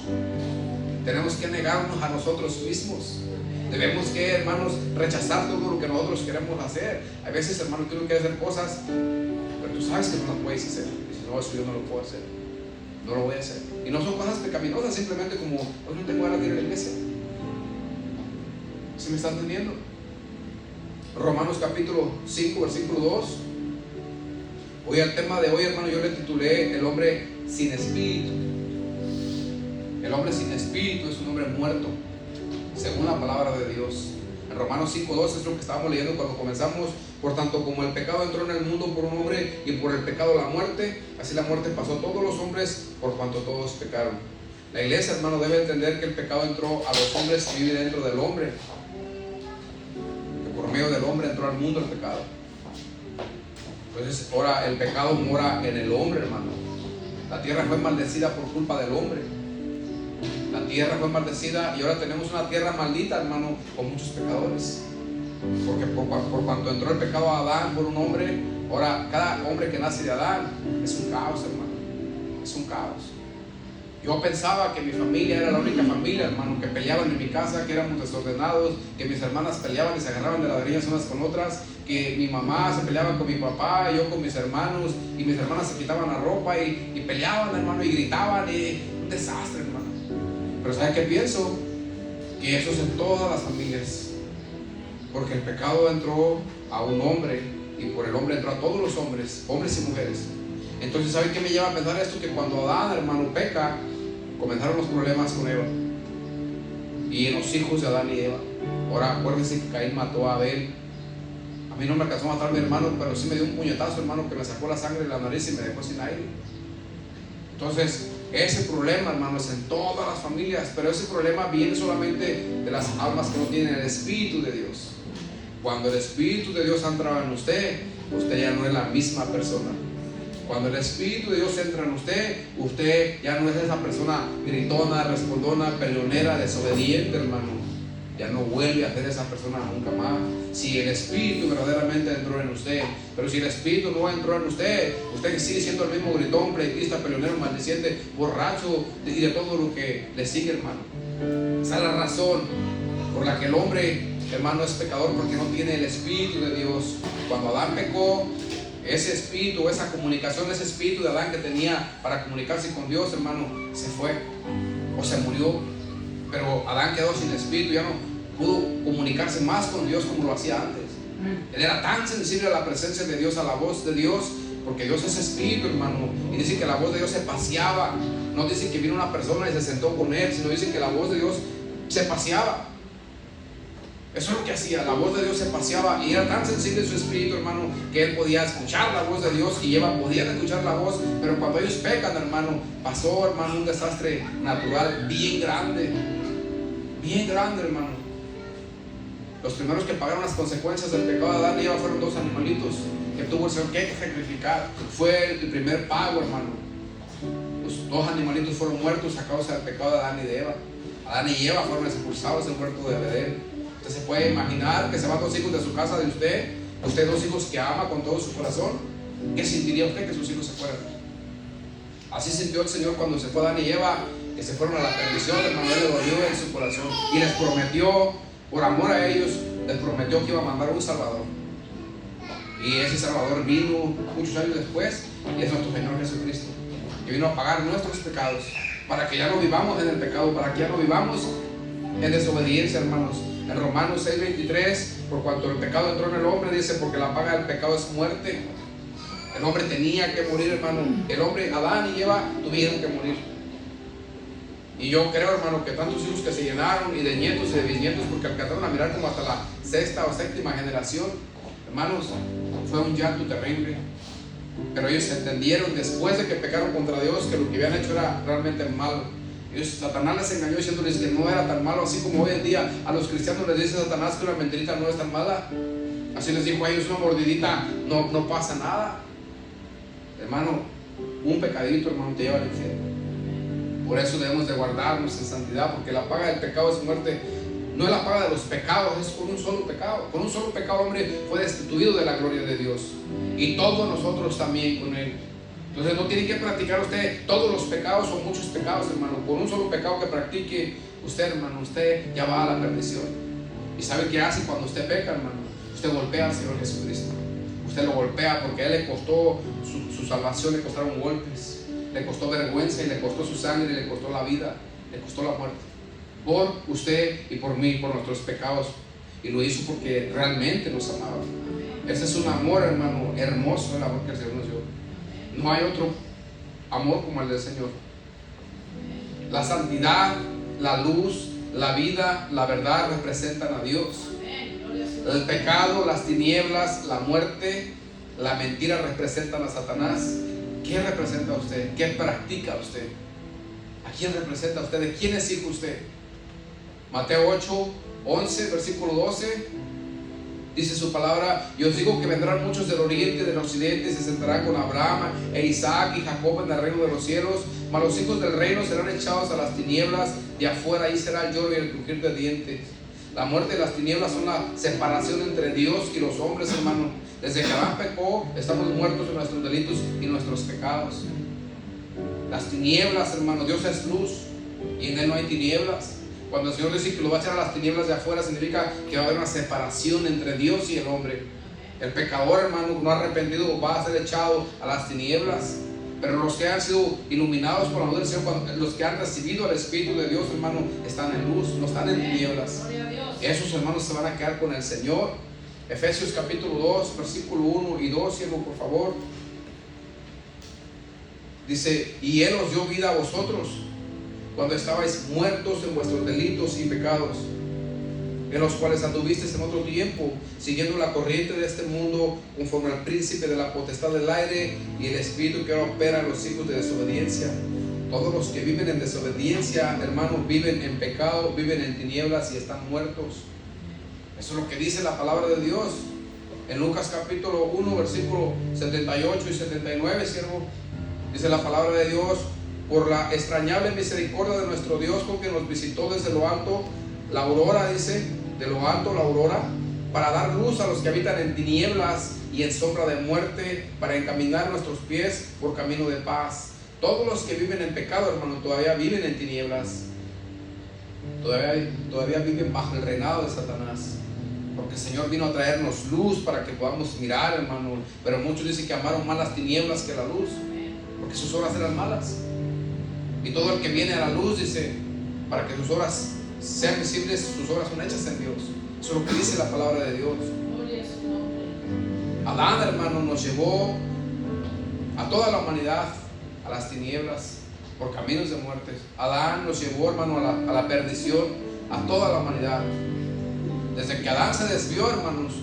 Tenemos que negarnos a nosotros mismos. Debemos que, hermanos, rechazar todo lo que nosotros queremos hacer. A veces, hermano, tú no quieres hacer cosas, pero tú sabes que no las puedes hacer. Y dices, no, eso yo no lo puedo hacer, no lo voy a hacer. Y no son cosas pecaminosas, simplemente como hoy no tengo ganas de ir a la iglesia. ¿Sí me están entendiendo? Romanos capítulo 5, versículo 2. Hoy el tema de hoy, hermano, yo le titulé el hombre sin espíritu. El hombre sin espíritu es un hombre muerto, según la palabra de Dios. En Romanos 5:2 es lo que estábamos leyendo cuando comenzamos. Por tanto, como el pecado entró en el mundo por un hombre, y por el pecado la muerte, así la muerte pasó a todos los hombres, por cuanto todos pecaron. La iglesia, hermano, debe entender que el pecado entró a los hombres que viven dentro del hombre, que por medio del hombre entró al mundo el pecado. Entonces ahora el pecado mora en el hombre, hermano. La tierra fue maldecida por culpa del hombre. La tierra fue maldecida y ahora tenemos una tierra maldita, hermano, con muchos pecadores. Porque por cuanto entró el pecado a Adán por un hombre, ahora cada hombre que nace de Adán es un caos, hermano. Es un caos. Yo pensaba que mi familia era la única familia, hermano, que peleaban en mi casa, que éramos desordenados, que mis hermanas peleaban y se agarraban de ladrillas unas con otras, que mi mamá se peleaba con mi papá, yo con mis hermanos, y mis hermanas se quitaban la ropa y peleaban, hermano, y gritaban, y un desastre, hermano. Pero ¿sabe qué pienso? Que eso es en todas las familias, porque el pecado entró a un hombre y por el hombre entró a todos los hombres, hombres y mujeres. Entonces, ¿sabe qué me lleva a pensar esto? Que cuando Adán, hermano, peca, comenzaron los problemas con Eva y en los hijos de Adán y Eva. Ahora acuérdense que Caín mató a Abel. A mí no me alcanzó a matar a mi hermano, pero sí me dio un puñetazo, hermano, que me sacó la sangre de la nariz y me dejó sin aire. Entonces, ese problema, hermano, es en todas las familias, pero ese problema viene solamente de las almas que no tienen el Espíritu de Dios. Cuando el Espíritu de Dios entra en usted, usted ya no es la misma persona. Cuando el Espíritu de Dios entra en usted, usted ya no es esa persona gritona, respondona, peleonera, desobediente, hermano. Ya no vuelve a ser esa persona nunca más. Si el Espíritu verdaderamente entró en usted. Pero si el Espíritu no entró en usted, usted sigue siendo el mismo gritón, pleitista, peleonero, maldiciente, borracho y de todo lo que le sigue, hermano. Esa es la razón por la que el hombre, hermano, es pecador, porque no tiene el Espíritu de Dios. Cuando Adán pecó, ese espíritu, esa comunicación, ese espíritu de Adán que tenía para comunicarse con Dios, hermano, se fue o se murió. Pero Adán quedó sin espíritu, ya no pudo comunicarse más con Dios como lo hacía antes. Él era tan sensible a la presencia de Dios, a la voz de Dios, porque Dios es espíritu, hermano. Y dice que la voz de Dios se paseaba. No dice que vino una persona y se sentó con él, sino dice que la voz de Dios se paseaba. Eso es lo que hacía, la voz de Dios se paseaba y era tan sensible su espíritu, hermano, que él podía escuchar la voz de Dios y Eva podía escuchar la voz. Pero cuando ellos pecan, hermano, pasó, hermano, un desastre natural bien grande, hermano. Los primeros que pagaron las consecuencias del pecado de Adán y Eva fueron dos animalitos que tuvo el Señor que sacrificar. Fue el primer pago, hermano. Los dos animalitos fueron muertos a causa del pecado de Adán y de Eva. Adán y Eva fueron expulsados del huerto de Edén. Usted se puede imaginar que se van dos hijos de su casa, de usted dos hijos que ama con todo su corazón. ¿Qué sentiría usted que sus hijos se fueran? Así sintió el Señor cuando se fue Adán y Eva, que se fueron a la perdición. Hermano, Él le dolió en su corazón y les prometió, por amor a ellos, les prometió que iba a mandar un Salvador. Y ese Salvador vino muchos años después, y es nuestro Señor Jesucristo, que vino a pagar nuestros pecados, para que ya no vivamos en el pecado, para que ya no vivamos en desobediencia, hermanos. En Romanos 6:23, por cuanto el pecado entró en el hombre, dice, porque la paga del pecado es muerte. El hombre tenía que morir, hermano. El hombre, Adán y Eva, tuvieron que morir. Y yo creo, hermano, que tantos hijos que se llenaron, y de nietos y de bisnietos, porque alcanzaron a mirar como hasta la sexta o séptima generación, hermanos, fue un llanto terrible. Pero ellos entendieron después de que pecaron contra Dios que lo que habían hecho era realmente malo. Satanás les engañó diciéndoles que no era tan malo, así como hoy en día a los cristianos les dice Satanás que una mentirita no es tan mala. Así les dijo a ellos, una mordidita no pasa nada. Hermano, un pecadito, hermano, te lleva al infierno. Por eso debemos de guardarnos en santidad, porque la paga del pecado es muerte. No es la paga de los pecados, es con un solo pecado. Con un solo pecado el hombre fue destituido de la gloria de Dios, y todos nosotros también con él. Entonces no tiene que practicar usted todos los pecados o muchos pecados, hermano. Con un solo pecado que practique usted, hermano, usted ya va a la perdición. ¿Y sabe qué hace cuando usted peca, hermano? Usted golpea al Señor Jesucristo. Usted lo golpea porque a Él le costó su salvación, le costaron golpes, le costó vergüenza, y le costó su sangre, y le costó la vida, le costó la muerte. Por usted y por mí, por nuestros pecados. Y lo hizo porque realmente nos amaba. Ese es un amor, hermano, hermoso, el amor que el Señor nos dio. No hay otro amor como el del Señor. La santidad, la luz, la vida, la verdad representan a Dios. El pecado, las tinieblas, la muerte, la mentira representan a Satanás. ¿Qué representa usted? ¿Qué practica usted? ¿A quién representa usted? ¿De quién es hijo usted? Mateo 8, 11, versículo 12. Dice su palabra: y os digo que vendrán muchos del oriente y del occidente y se sentarán con Abraham e Isaac y Jacob en el reino de los cielos, mas los hijos del reino serán echados a las tinieblas de afuera, ahí será el lloro y el crujir de dientes. La muerte y las tinieblas son la separación entre Dios y los hombres, hermano. Desde que Adán pecó, estamos muertos en nuestros delitos y nuestros pecados. Las tinieblas, hermano, Dios es luz y en Él no hay tinieblas. Cuando el Señor dice que lo va a echar a las tinieblas de afuera, significa que va a haber una separación entre Dios y el hombre. El pecador, hermano, no arrepentido, va a ser echado a las tinieblas. Pero los que han sido iluminados por la luz del Señor, los que han recibido el Espíritu de Dios, hermano, están en luz, no están en tinieblas. Esos hermanos se van a quedar con el Señor. Efesios capítulo 2, versículo 1 y 2, siervo, por favor. Dice: y Él os dio vida a vosotros cuando estabais muertos en vuestros delitos y pecados, en los cuales anduvisteis en otro tiempo, siguiendo la corriente de este mundo, conforme al príncipe de la potestad del aire y el espíritu que ahora opera en los hijos de desobediencia. Todos los que viven en desobediencia, hermanos, viven en pecado, viven en tinieblas y están muertos. Eso es lo que dice la palabra de Dios en Lucas capítulo 1, versículo 78 y 79, siervo. Dice la palabra de Dios: por la extrañable misericordia de nuestro Dios, con que nos visitó desde lo alto, la aurora, dice, de lo alto la aurora, para dar luz a los que habitan en tinieblas y en sombra de muerte, para encaminar nuestros pies por camino de paz. Todos los que viven en pecado, hermano, todavía viven en tinieblas, todavía viven bajo el reinado de Satanás, porque el Señor vino a traernos luz para que podamos mirar, hermano. Pero muchos dicen que amaron más las tinieblas que la luz, porque sus obras eran malas. Y todo el que viene a la luz, dice, para que sus obras sean visibles, sus obras son hechas en Dios. Eso es lo que dice la palabra de Dios. Adán, hermano, nos llevó a toda la humanidad a las tinieblas por caminos de muerte. Adán nos llevó, hermano, a la perdición, a toda la humanidad. Desde que Adán se desvió, hermanos,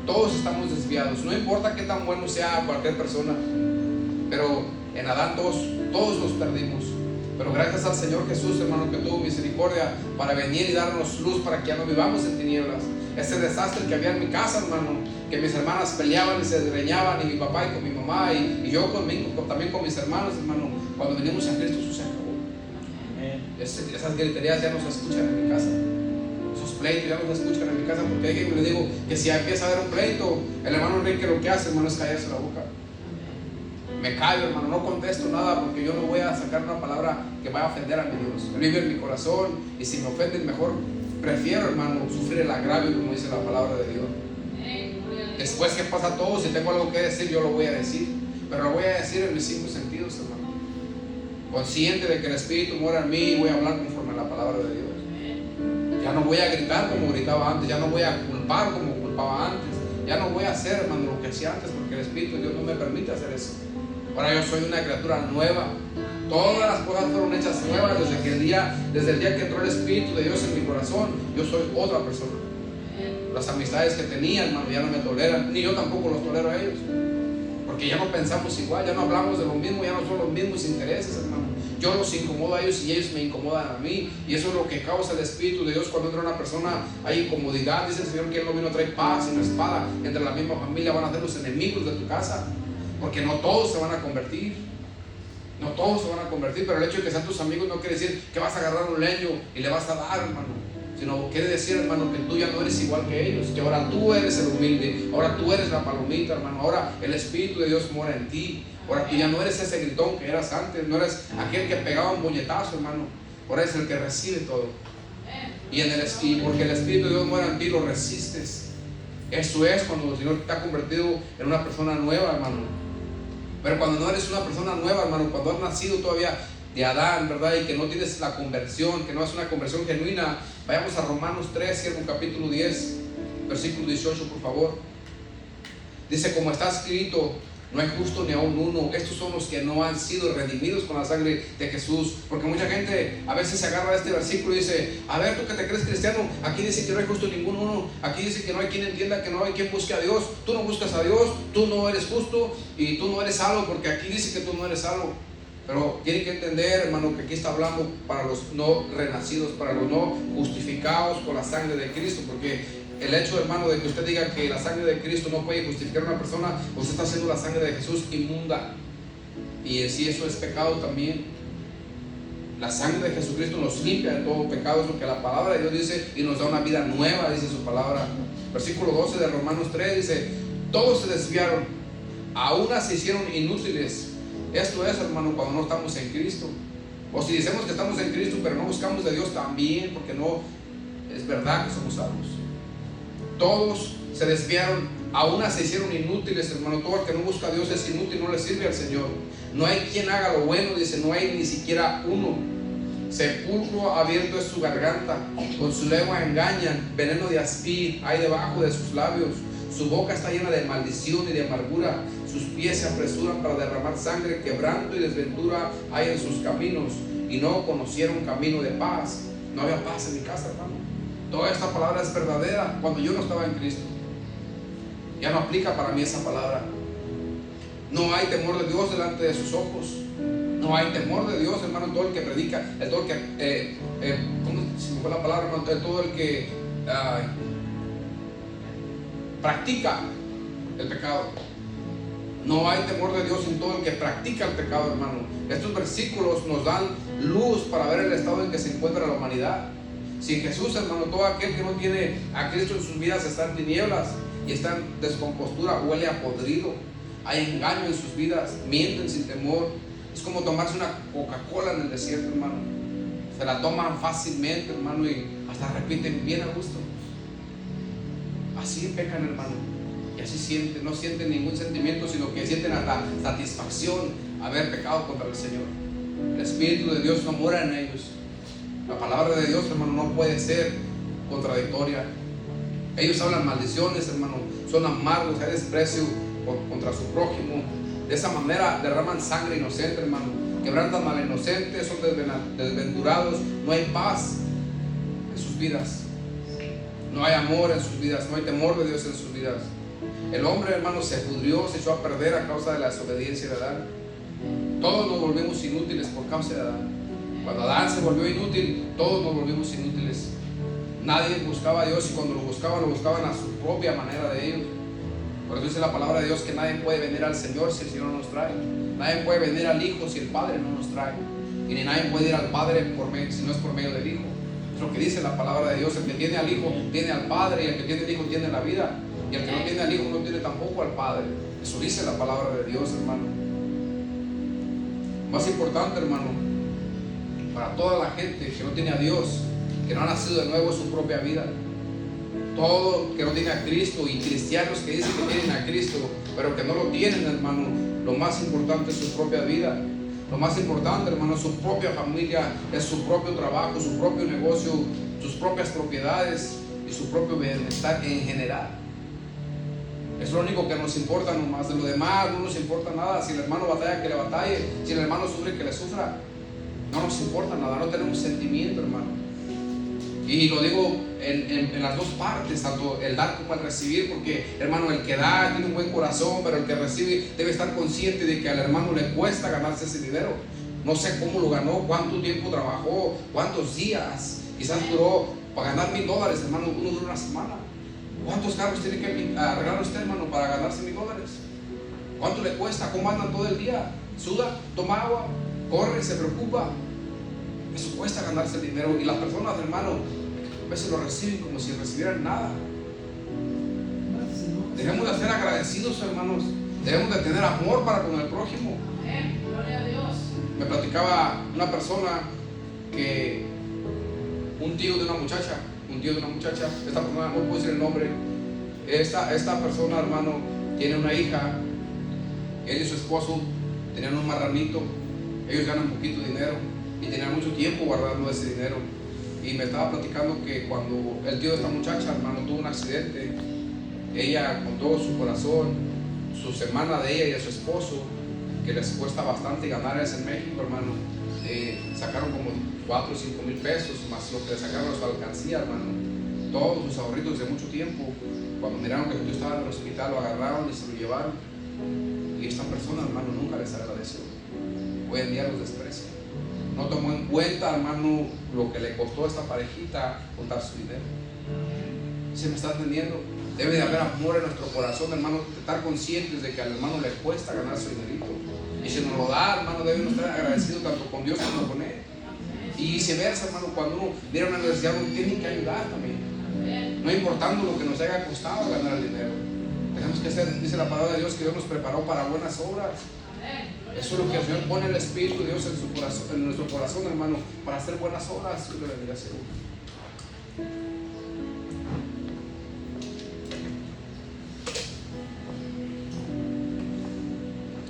todos estamos desviados. No importa qué tan bueno sea cualquier persona, pero en Adán todos nos perdimos. Pero gracias al Señor Jesús, hermano, que tuvo misericordia para venir y darnos luz para que ya no vivamos en tinieblas. Ese desastre que había en mi casa, hermano, que mis hermanas peleaban y se desgreñaban, y mi papá y con mi mamá, y yo también con mis hermanos, hermano, cuando venimos a Cristo, eso se acabó. Esas griterías ya no se escuchan en mi casa. Esos pleitos ya no se escuchan en mi casa, porque hay que le digo que si empieza a haber un pleito, el hermano Enrique lo que hace, hermano, es callarse la boca. Me callo, hermano, no contesto nada, porque yo no voy a sacar una palabra que vaya a ofender a mi Dios. Él vive en mi corazón, y si me ofenden, mejor prefiero, hermano, sufrir el agravio, como dice la palabra de Dios. Después que pasa todo, si tengo algo que decir, yo lo voy a decir, pero lo voy a decir en mis 5 sentidos, hermano. Consciente de que el Espíritu mora en mí, y voy a hablar conforme a la palabra de Dios. Ya no voy a gritar como gritaba antes, ya no voy a culpar como culpaba antes, ya no voy a hacer, hermano, lo que hacía antes, porque el Espíritu de Dios no me permite hacer eso. Ahora yo soy una criatura nueva. Todas las cosas fueron hechas nuevas desde el día que entró el Espíritu de Dios en mi corazón. Yo soy otra persona. Las amistades que tenía, hermano, ya no me toleran, ni yo tampoco los tolero a ellos, porque ya no pensamos igual, ya no hablamos de lo mismo, ya no son los mismos intereses, hermano. yo los incomodo a ellos y ellos me incomodan a mí, y eso es lo que causa el Espíritu de Dios. Cuando entra una persona hay incomodidad. Dice el Señor que Él no vino a traer paz sino espada. Entre la misma familia van a ser los enemigos de tu casa, porque no todos se van a convertir. No todos se van a convertir, pero el hecho de que sean tus amigos no quiere decir que vas a agarrar un leño y le vas a dar, hermano, sino quiere decir, hermano, que tú ya no eres igual que ellos, que ahora tú eres el humilde, ahora tú eres la palomita, hermano, ahora el Espíritu de Dios mora en ti, ahora tú ya no eres ese gritón que eras antes, no eres aquel que pegaba un puñetazo, hermano, ahora eres el que recibe todo. Y porque el Espíritu de Dios mora en ti, lo resistes. Eso es cuando el Señor te ha convertido en una persona nueva, hermano. Pero cuando no eres una persona nueva, hermano, cuando has nacido todavía de Adán, ¿verdad? Y que no tienes la conversión, que no es una conversión genuina, vayamos a Romanos 3, siervo, capítulo 10, versículo 18, por favor. Dice, como está escrito, no hay justo ni aún uno. Estos son los que no han sido redimidos con la sangre de Jesús. Porque mucha gente a veces se agarra a este versículo y dice, a ver, tú que te crees cristiano, aquí dice que no hay justo ninguno. Aquí dice que no hay quien entienda, que no hay quien busque a Dios. Tú no buscas a Dios, tú no eres justo y tú no eres salvo, porque aquí dice que tú no eres salvo. Pero tienen que entender, hermano, que aquí está hablando para los no renacidos, para los no justificados con la sangre de Cristo. Porque el hecho, hermano, de que usted diga que la sangre de Cristo no puede justificar a una persona, usted está haciendo la sangre de Jesús inmunda. Y en sí eso es pecado también. La sangre de Jesucristo nos limpia de todo pecado, es lo que la palabra de Dios dice, y nos da una vida nueva, dice su palabra. Versículo 12 de Romanos 3 dice, todos se desviaron, a unas se hicieron inútiles. Esto es, hermano, cuando no estamos en Cristo. O si decimos que estamos en Cristo pero no buscamos de Dios también, porque no es verdad que somos salvos. Todos se desviaron, a unas se hicieron inútiles, hermano. Todo el que no busca a Dios es inútil, no le sirve al Señor. No hay quien haga lo bueno, dice, no hay ni siquiera uno. Sepulcro abierto es su garganta, con su lengua engañan, veneno de aspid hay debajo de sus labios. Su boca está llena de maldición y de amargura, sus pies se apresuran para derramar sangre, quebranto y desventura hay en sus caminos, y no conocieron camino de paz. No había paz en mi casa, hermano. Toda esta palabra es verdadera cuando yo no estaba en Cristo. Ya no aplica para mí esa palabra. No hay temor de Dios delante de sus ojos. No hay temor de Dios, hermano. Todo el que predica, todo el que, ¿cómo se me fue la palabra, hermano? Todo el que practica el pecado. No hay temor de Dios en todo el que practica el pecado, hermano. Estos versículos nos dan luz para ver el estado en que se encuentra la humanidad. Sin Jesús, hermano, todo aquel que no tiene a Cristo en sus vidas está en tinieblas y está en descompostura, huele a podrido. Hay engaño en sus vidas, mienten sin temor. Es como tomarse una Coca-Cola en el desierto, hermano. Se la toman fácilmente, hermano, y hasta repiten bien a gusto. Así pecan, hermano, y así sienten, no sienten ningún sentimiento, sino que sienten hasta satisfacción haber pecado contra el Señor. El Espíritu de Dios no mora en ellos. La palabra de Dios, hermano, no puede ser contradictoria. Ellos hablan maldiciones, hermano, son amargos, hay desprecio contra su prójimo. De esa manera derraman sangre inocente, hermano, quebrantan al inocente, son desventurados. No hay paz en sus vidas, no hay amor en sus vidas, no hay temor de Dios en sus vidas. El hombre, hermano, se pudrió, se echó a perder a causa de la desobediencia de Adán. Todos nos volvimos inútiles por causa de Adán. Cuando Adán se volvió inútil, todos nos volvimos inútiles. Nadie buscaba a Dios, y cuando lo buscaban a su propia manera de ellos. Por eso dice la palabra de Dios que nadie puede venir al Señor si el Señor no nos trae. Nadie puede venir al Hijo si el Padre no nos trae. Y ni nadie puede ir al Padre si no es por medio del Hijo. Es lo que dice la palabra de Dios. El que tiene al Hijo tiene al Padre, y el que tiene al Hijo tiene la vida. Y el que no tiene al Hijo no tiene tampoco al Padre. Eso dice la palabra de Dios, hermano. Más importante, hermano, para toda la gente que no tiene a Dios, que no ha nacido de nuevo, es su propia vida. Todo que no tiene a Cristo, y cristianos que dicen que tienen a Cristo pero que no lo tienen, hermano, lo más importante es su propia vida. Lo más importante, hermano, es su propia familia, es su propio trabajo, su propio negocio, sus propias propiedades y su propio bienestar en general. Es lo único que nos importa nomás. De lo demás no nos importa nada. Si el hermano batalla, que le batalle. Si el hermano sufre, que le sufra. No nos importa nada, no tenemos sentimiento, hermano. Y lo digo en las dos partes, tanto el dar como el recibir, porque, hermano, el que da tiene un buen corazón, pero el que recibe debe estar consciente de que al hermano le cuesta ganarse ese dinero. No sé cómo lo ganó, cuánto tiempo trabajó, cuántos días. Quizás duró para ganar $1000, hermano, uno dura una semana. ¿Cuántos carros tiene que arreglar usted, hermano, para ganarse $1000? ¿Cuánto le cuesta? ¿Cómo andan todo el día? Suda, toma agua, corre, se preocupa. Eso cuesta ganarse el dinero. Y las personas, hermano, a veces lo reciben como si recibieran nada. Debemos de ser agradecidos, hermanos. Debemos de tener amor para con el prójimo.
Amén. Gloria a Dios.
Me platicaba una persona que un tío de una muchacha, esta persona, no puedo decir el nombre, esta persona, hermano, tiene una hija. Él y su esposo tenían un marranito. Ellos ganan poquito dinero y tenían mucho tiempo guardando ese dinero. Y me estaba platicando que cuando el tío de esta muchacha, hermano, tuvo un accidente, ella con todo su corazón, su hermana de ella y de su esposo, que les cuesta bastante ganar eso en México, hermano, sacaron como 4 o 5 mil pesos, más lo que le sacaron a su alcancía, hermano, todos sus ahorritos de mucho tiempo. Cuando miraron que el tío estaba en el hospital, lo agarraron y se lo llevaron. Y esta persona, hermano, nunca les agradeció. Hoy en día los desprecia. No tomó en cuenta, hermano, lo que le costó a esta parejita juntar su dinero. ¿Se me está entendiendo? Debe de haber amor en nuestro corazón, hermano, de estar conscientes de que al hermano le cuesta ganar su dinerito. Y si nos lo da, hermano, debemos estar agradecidos tanto con Dios como con Él. Y viceversa, hermano, cuando uno mira una necesidad, uno tiene que ayudar también. No importando lo que nos haya costado ganar el dinero. Tenemos que hacer, dice la palabra de Dios, que Dios nos preparó para buenas obras. Eso es lo que el Señor pone el Espíritu de Dios en, su corazón, en nuestro corazón, hermano, para hacer buenas obras. Dios le bendiga a ser uno.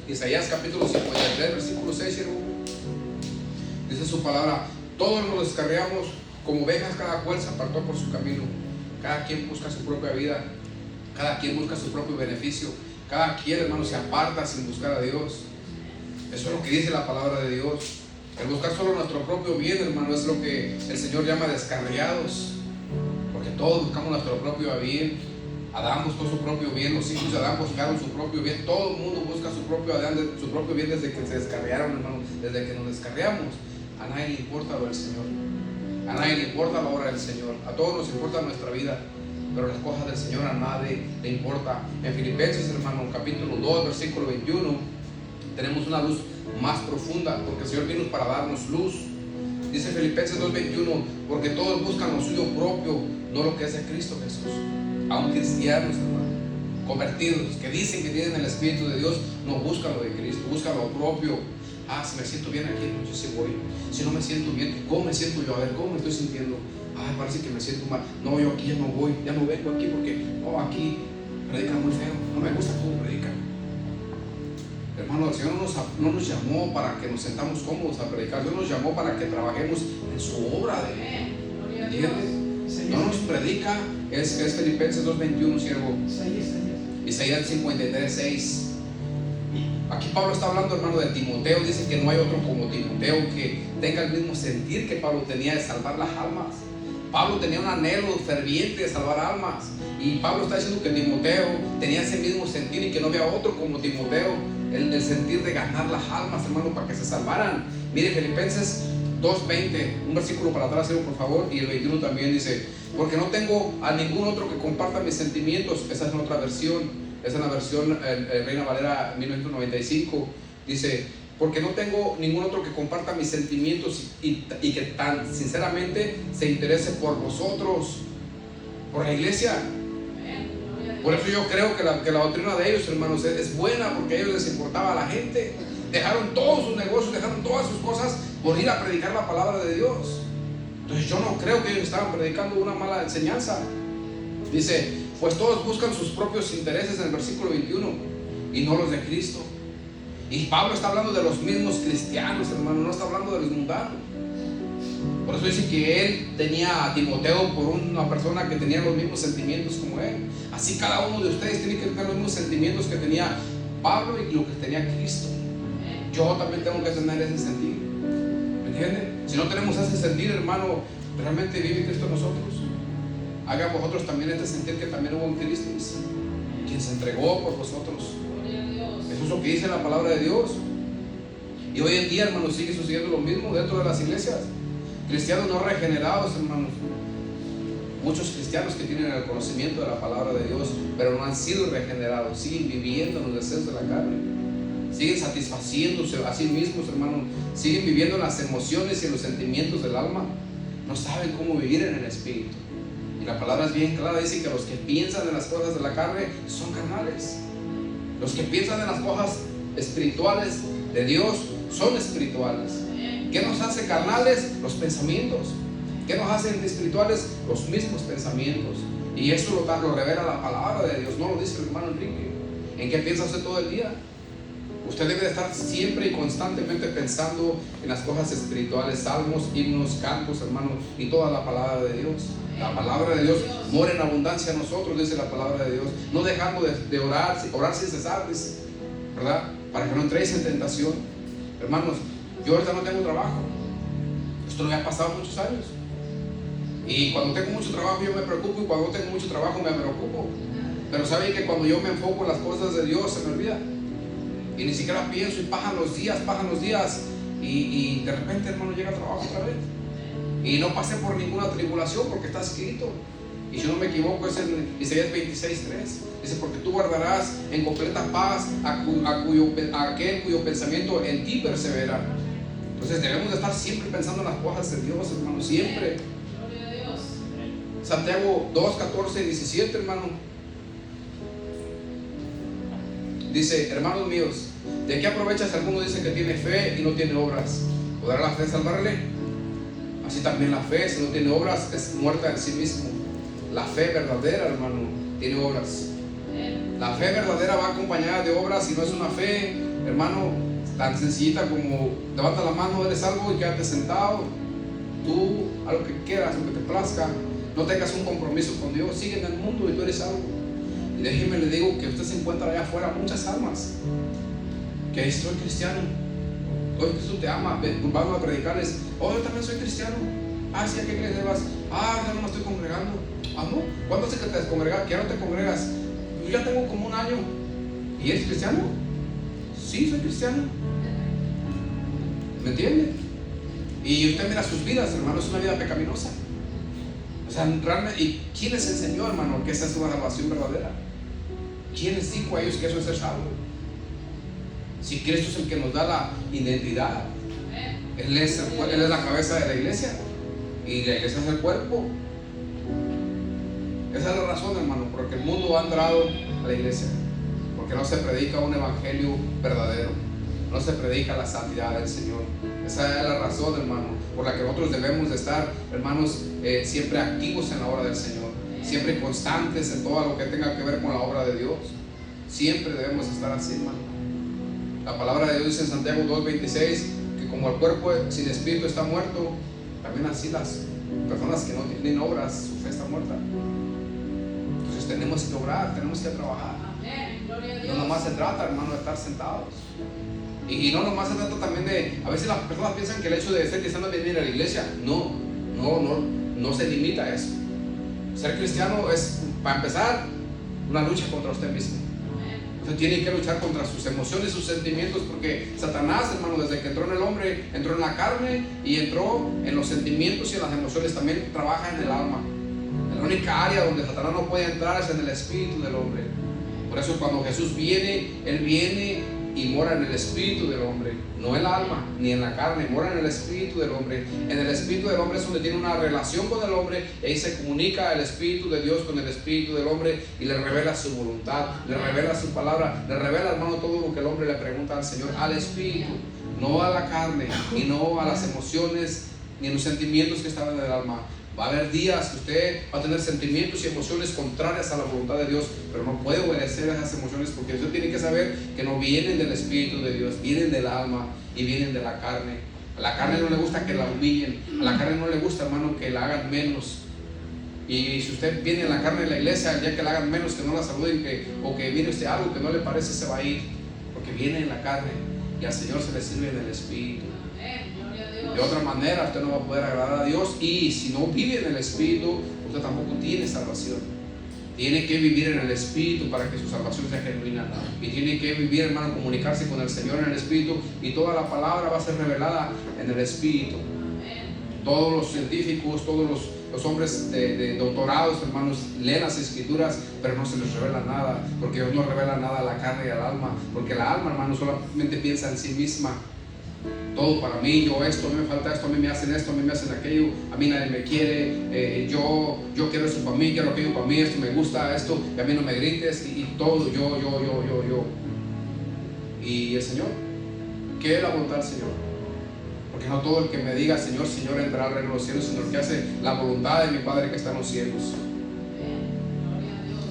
Isaías capítulo 53, versículo 6, dice su palabra: todos nos descarriamos como ovejas, cada cual se apartó por su camino. Cada quien busca su propia vida, cada quien busca su propio beneficio, cada quien, hermano, se aparta sin buscar a Dios. Eso es lo que dice la palabra de Dios. El buscar solo nuestro propio bien, hermano, es lo que el Señor llama descarriados, porque todos buscamos nuestro propio bien. Adán buscó su propio bien, los hijos de Adán buscaron su propio bien, todo el mundo busca su propio bien desde que se descarriaron, hermano, desde que nos descarriamos. A nadie le importa lo del Señor, a nadie le importa la obra del Señor, a todos nos importa nuestra vida, pero las cosas del Señor a nadie le importa. En Filipenses, hermano, capítulo 2, versículo 21, tenemos una luz más profunda, porque el Señor vino para darnos luz. Dice Filipenses 2:21, porque todos buscan lo suyo propio, no lo que es de Cristo Jesús. Aún cristianos, hermano, convertidos, que dicen que tienen el Espíritu de Dios, no buscan lo de Cristo, buscan lo propio. Si me siento bien aquí, yo sí voy. Si no me siento bien, ¿cómo me siento yo? A ver, ¿cómo me estoy sintiendo? Parece que me siento mal. No, yo aquí ya no voy, ya no vengo aquí porque aquí predican muy feo, no me gusta cómo predican. Hermano, el Señor no nos llamó para que nos sentamos cómodos a predicar. Dios nos llamó para que trabajemos en su obra de Él. ¿Entiendes? No nos predica, es Filipenses 2:21, siervo. Isaías 53:6. Aquí Pablo está hablando, hermano, de Timoteo. Dice que no hay otro como Timoteo que tenga el mismo sentir que Pablo tenía de salvar las almas. Pablo tenía un anhelo ferviente de salvar almas. Y Pablo está diciendo que Timoteo tenía ese mismo sentir y que no había otro como Timoteo. El sentir de ganar las almas, hermano, para que se salvaran. Mire, Filipenses 2:20, un versículo para atrás, por favor, y el 21 también dice: porque no tengo a ningún otro que comparta mis sentimientos. Esa es otra versión. Esa es la versión Reina Valera 1995. Dice: porque no tengo ningún otro que comparta mis sentimientos y que tan sinceramente se interese por vosotros, por la iglesia. Por eso yo creo que la doctrina de ellos, hermanos, es buena, porque a ellos les importaba a la gente. Dejaron todos sus negocios, dejaron todas sus cosas por ir a predicar la palabra de Dios. Entonces yo no creo que ellos estaban predicando una mala enseñanza. Dice: pues todos buscan sus propios intereses, en el versículo 21, y no los de Cristo. Y Pablo está hablando de los mismos cristianos, hermano, no está hablando de los mundanos. Por eso dice que él tenía a Timoteo por una persona que tenía los mismos sentimientos como él. Así cada uno de ustedes tiene que tener los mismos sentimientos que tenía Pablo y lo que tenía Cristo. Yo también tengo que tener ese sentir. ¿Me entienden? Si no tenemos ese sentir, hermano, ¿realmente vive Cristo en nosotros? Haga vosotros también este sentir que también hubo en Cristo, quien se entregó por vosotros. Eso es lo que dice la palabra de Dios. Y hoy en día, hermanos, sigue sucediendo lo mismo dentro de las iglesias. Cristianos no regenerados, hermanos. Muchos cristianos que tienen el conocimiento de la palabra de Dios, pero no han sido regenerados, siguen viviendo en los deseos de la carne, siguen satisfaciéndose a sí mismos, hermanos, siguen viviendo en las emociones y en los sentimientos del alma. No saben cómo vivir en el espíritu. Y la palabra es bien clara, dice que los que piensan en las cosas de la carne son carnales. Los que piensan en las cosas espirituales de Dios son espirituales. ¿Qué nos hace carnales? Los pensamientos. ¿Qué nos hacen espirituales? Los mismos pensamientos. Y eso lo revela la palabra de Dios, no lo dice el hermano Enrique. ¿En qué piensa usted todo el día? Usted debe de estar siempre y constantemente pensando en las cosas espirituales, salmos, himnos, cantos, hermanos, y toda la palabra de Dios. La palabra de Dios mora en abundancia a nosotros, dice la palabra de Dios. No dejando de orar sin cesar, dice, ¿verdad? Para que no entréis en tentación. Hermanos, yo ahorita no tengo trabajo. Esto me ha pasado muchos años. Y cuando tengo mucho trabajo yo me preocupo, y cuando no tengo mucho trabajo me preocupo. Pero saben que cuando yo me enfoco en las cosas de Dios se me olvida. Y ni siquiera pienso, y pasan los días, y de repente, hermano, llega el trabajo otra vez. Y no pasé por ninguna tribulación porque está escrito. Y si no me equivoco es en Isaías 26:3. Dice, porque tú guardarás en completa paz a aquel cuyo pensamiento en ti persevera. Entonces debemos de estar siempre pensando en las cosas de Dios, hermano, siempre. Gloria a Dios. Santiago 2:14-17, hermano. Dice, hermanos míos, ¿de qué aprovecha si alguno dice que tiene fe y no tiene obras? ¿Podrá la fe salvarle? Así también la fe, si no tiene obras, es muerta en sí mismo. La fe verdadera, hermano, tiene obras. La fe verdadera va acompañada de obras, y no es una fe, hermano, tan sencillita como levanta la mano, eres salvo y quédate sentado. Tú, a lo que quieras, a lo que te plazca, no tengas un compromiso con Dios, sigue en el mundo y tú eres salvo. Y déjeme le digo que usted se encuentra allá afuera muchas almas que dicen, soy cristiano, hoy Jesús te ama, vamos a predicarles, oh, yo también soy cristiano. Ah, sí, ¿a qué iglesia vas? Ah, ya no me estoy congregando. Ah, no, ¿cuándo hace que te descongregas? ¿Que ya no te congregas? Yo ya tengo como un año. ¿Y eres cristiano? Sí, soy cristiano. ¿Me entiende? Y usted mira sus vidas, hermano, es una vida pecaminosa. O sea, realmente, ¿y quién les enseñó, hermano, que esa es una salvación verdadera? ¿Quién les dijo a ellos que eso es ser salvo? Si Cristo es el que nos da la identidad, Él es la cabeza de la iglesia, y la iglesia es el cuerpo. Esa es la razón, hermano, porque el mundo ha entrado a la iglesia, porque no se predica un evangelio verdadero, no se predica la santidad del Señor. Esa es la razón, hermano, por la que nosotros debemos de estar, hermanos, siempre activos en la obra del Señor, siempre constantes en todo lo que tenga que ver con la obra de Dios. Siempre debemos estar así, hermano. La palabra de Dios dice en Santiago 2:26 que como el cuerpo sin espíritu está muerto, también así las personas que no tienen obras, su fe está muerta. Entonces tenemos que obrar, tenemos que trabajar. No nomás se trata, hermano, de estar sentados. Y no nomás se trata también de, a veces las personas piensan que el hecho de ser cristiano es venir a la iglesia. No se limita a eso. Ser cristiano es, para empezar, una lucha contra usted mismo. Usted tiene que luchar contra sus emociones, sus sentimientos, porque Satanás, hermano, desde que entró en el hombre, entró en la carne y entró en los sentimientos y en las emociones. También trabaja en el alma. La única área donde Satanás no puede entrar es en el espíritu del hombre. Por eso cuando Jesús viene, Él viene y mora en el espíritu del hombre, no en el alma ni en la carne, mora en el espíritu del hombre. En el espíritu del hombre es donde tiene una relación con el hombre, y ahí se comunica el espíritu de Dios con el espíritu del hombre y le revela su voluntad, le revela su palabra, le revela, hermano, todo lo que el hombre le pregunta al Señor, al espíritu, no a la carne y no a las emociones ni a los sentimientos que están en el alma. Va a haber días que usted va a tener sentimientos y emociones contrarias a la voluntad de Dios, pero no puede obedecer a esas emociones, porque usted tiene que saber que no vienen del Espíritu de Dios, vienen del alma y vienen de la carne. A la carne no le gusta que la humillen, a la carne no le gusta, hermano, que la hagan menos. Y si usted viene en la carne de la iglesia, el día que la hagan menos, que no la saluden, o que viene usted algo que no le parece, se va a ir, porque viene en la carne y al Señor se le sirve en el Espíritu. De otra manera usted no va a poder agradar a Dios, y si no vive en el Espíritu, usted tampoco tiene salvación. Tiene que vivir en el Espíritu para que su salvación sea genuina. Y tiene que vivir, hermano, comunicarse con el Señor en el Espíritu. Y toda la palabra va a ser revelada en el Espíritu. Todos los científicos, todos los hombres de doctorados, hermanos, leen las Escrituras, pero no se les revela nada. Porque Dios no revela nada a la carne y al alma. Porque la alma, hermano, solamente piensa en sí misma. Todo para mí, yo esto, a mí me falta esto, a mí me hacen esto, a mí me hacen aquello, a mí nadie me quiere, yo quiero esto para mí, quiero aquello para mí, esto me gusta, esto, y a mí no me grites, y todo, yo. Y el Señor, ¿qué es la voluntad del Señor? Porque no todo el que me diga Señor, Señor entrará al reino de los cielos, sino el que hace la voluntad de mi Padre que está en los cielos.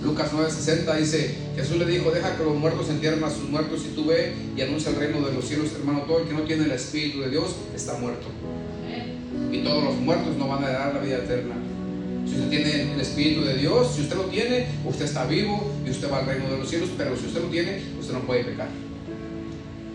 Lucas 9:60 dice, Jesús le dijo, deja que los muertos entierren a sus muertos y tú ve y anuncia el reino de los cielos, hermano. Todo el que no tiene el Espíritu de Dios está muerto. Y todos los muertos no van a heredar la vida eterna. Si usted tiene el Espíritu de Dios, si usted lo tiene, usted está vivo y usted va al reino de los cielos, pero si usted lo tiene, usted no puede pecar.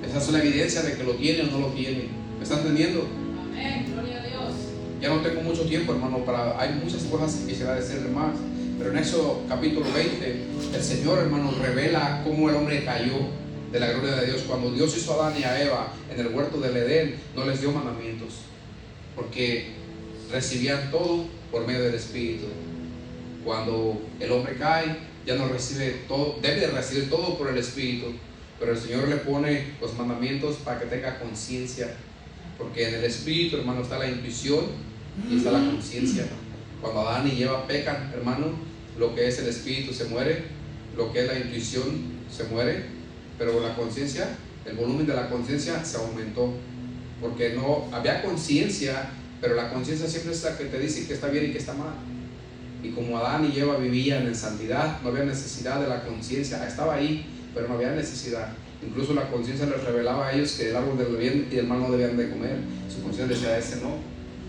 Esa es la evidencia de que lo tiene o no lo tiene. ¿Me está entendiendo?
Amén, gloria a Dios.
Ya no tengo mucho tiempo, hermano, hay muchas cosas que quisiera decirle más. Pero en Éxodo capítulo 20, el Señor, hermano, revela cómo el hombre cayó de la gloria de Dios. Cuando Dios hizo a Adán y a Eva en el huerto del Edén, no les dio mandamientos, porque recibían todo por medio del Espíritu. Cuando el hombre cae, ya no recibe todo, debe de recibir todo por el Espíritu, pero el Señor le pone los mandamientos para que tenga conciencia, porque en el Espíritu, hermano, está la intuición y está la conciencia. Cuando Adán y Eva pecan, hermano, lo que es el Espíritu se muere, lo que es la intuición se muere, pero la conciencia, el volumen de la conciencia se aumentó, porque no había conciencia, pero la conciencia siempre es la que te dice que está bien y que está mal. Y como Adán y Eva vivían en santidad, no había necesidad de la conciencia, estaba ahí, pero no había necesidad. Incluso la conciencia les revelaba a ellos que el árbol del bien y del mal no debían de comer. Su conciencia decía de ese no,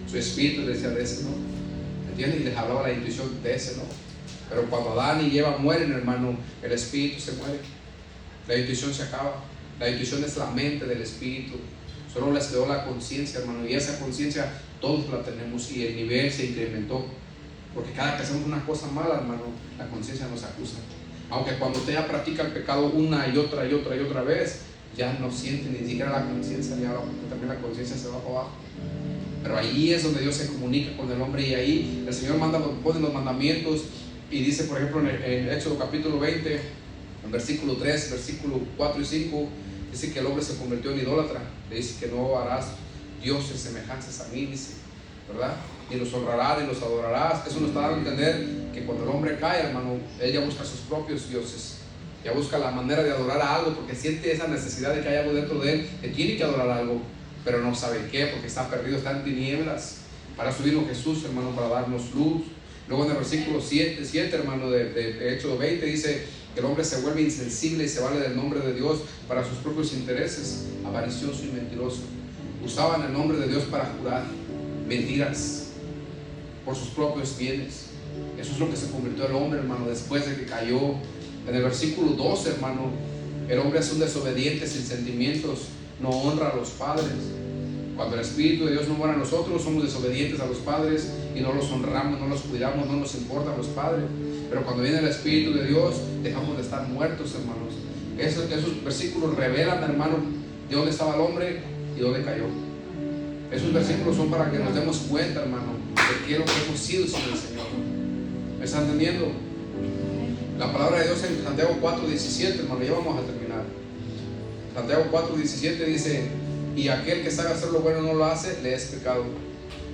su espíritu decía de ese no, ¿entiendes? Y les hablaba la intuición de ese no. Pero cuando Adán y Eva mueren, hermano, el espíritu se muere, la intuición se acaba. La intuición es la mente del espíritu, solo les quedó la conciencia, hermano, y esa conciencia todos la tenemos y el nivel se incrementó, porque cada que hacemos una cosa mala, hermano, la conciencia nos acusa. Aunque cuando usted ya practica el pecado una y otra vez, ya no siente ni siquiera la conciencia, y ahora porque también la conciencia se va para abajo. Pero ahí es donde Dios se comunica con el hombre, y ahí el Señor pone los mandamientos. Y dice, por ejemplo, en Éxodo capítulo 20, en versículo 3, versículo 4 y 5, dice que el hombre se convirtió en idólatra. Le dice que no harás dioses semejantes a mí, dice, ¿verdad? Ni los honrarás, ni los adorarás. Eso nos está dando a entender que cuando el hombre cae, hermano, él ya busca sus propios dioses. Ya busca la manera de adorar a algo, porque siente esa necesidad de que hay algo dentro de él, que tiene que adorar algo, pero no sabe qué, porque está perdido, está en tinieblas. Para subirlo Jesús, hermano, para darnos luz. Luego en el versículo 7, hermano, de Éxodo 20, dice que el hombre se vuelve insensible y se vale del nombre de Dios para sus propios intereses, avaricioso y mentiroso. Usaban el nombre de Dios para jurar mentiras por sus propios bienes. Eso es lo que se convirtió el hombre, hermano, después de que cayó. En el versículo 12, hermano, el hombre es un desobediente sin sentimientos, no honra a los padres. Cuando el Espíritu de Dios no mora en nosotros, somos desobedientes a los padres y no los honramos, no los cuidamos, no nos importan los padres. Pero cuando viene el Espíritu de Dios, dejamos de estar muertos, hermanos. Esos versículos revelan, hermano, de dónde estaba el hombre y dónde cayó. Esos versículos son para que nos demos cuenta, hermano, de qué es lo que hemos sido sin el Señor. ¿Me está entendiendo? La palabra de Dios en Santiago 4:17, hermano, ya vamos a terminar. Santiago 4:17 dice: y aquel que sabe hacer lo bueno no lo hace, le es pecado.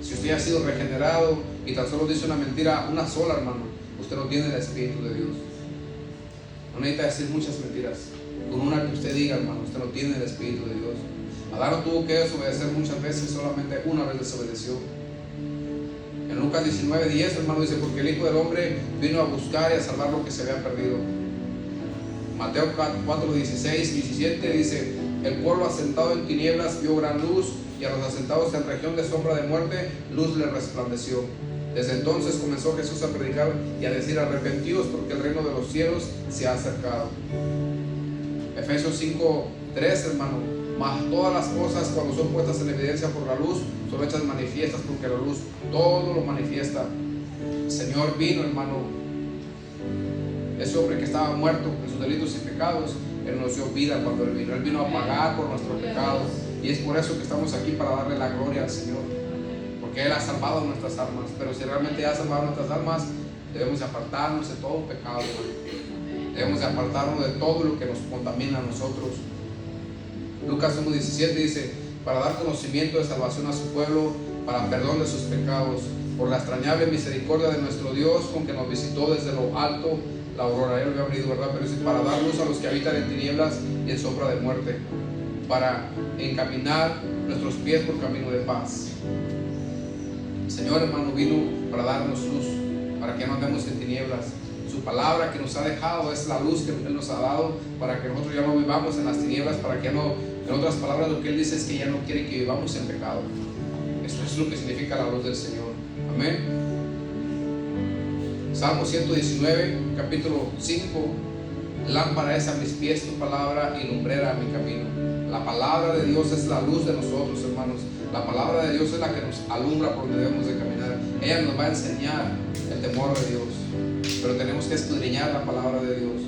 Si usted ha sido regenerado y tan solo dice una mentira, una sola, hermano, usted no tiene el Espíritu de Dios. No necesita decir muchas mentiras. Con una que usted diga, hermano, usted no tiene el Espíritu de Dios. Adán no tuvo que desobedecer muchas veces, solamente una vez desobedeció. En Lucas 19:10, hermano, dice: porque el Hijo del Hombre vino a buscar y a salvar lo que se había perdido. Mateo 4:16-17 dice: el pueblo asentado en tinieblas vio gran luz, y a los asentados en región de sombra de muerte, luz les resplandeció. Desde entonces comenzó Jesús a predicar y a decir: arrepentidos, porque el reino de los cielos se ha acercado. Efesios 5:3, hermano: mas todas las cosas, cuando son puestas en evidencia por la luz, son hechas manifiestas, porque la luz todo lo manifiesta. El Señor vino, hermano, ese hombre que estaba muerto en sus delitos y pecados, Él nos dio vida cuando Él vino. Él vino a pagar por nuestro pecado. Y es por eso que estamos aquí, para darle la gloria al Señor, porque Él ha salvado nuestras almas. Pero si realmente ha salvado nuestras almas, debemos de apartarnos de todo pecado, hermano. Debemos de apartarnos de todo lo que nos contamina a nosotros. Lucas 1:17 dice: para dar conocimiento de salvación a su pueblo, para perdón de sus pecados, por la extrañable misericordia de nuestro Dios, con que nos visitó desde lo alto la aurora. Ya lo había abrido, ¿verdad? Pero dice: para dar luz a los que habitan en tinieblas y en sombra de muerte, para encaminar nuestros pies por camino de paz. El Señor, hermano, vino para darnos luz, para que no andemos en tinieblas. Su palabra que nos ha dejado es la luz que Él nos ha dado, para que nosotros ya no vivamos en las tinieblas, para que no, en otras palabras, lo que Él dice es que ya no quiere que vivamos en pecado. Esto es lo que significa la luz del Señor. Amén. Salmo 119, capítulo 5: lámpara es a mis pies tu palabra y lumbrera a mi camino. La palabra de Dios es la luz de nosotros, hermanos. La palabra de Dios es la que nos alumbra por donde debemos de caminar. Ella nos va a enseñar el temor de Dios, pero tenemos que escudriñar la palabra de Dios.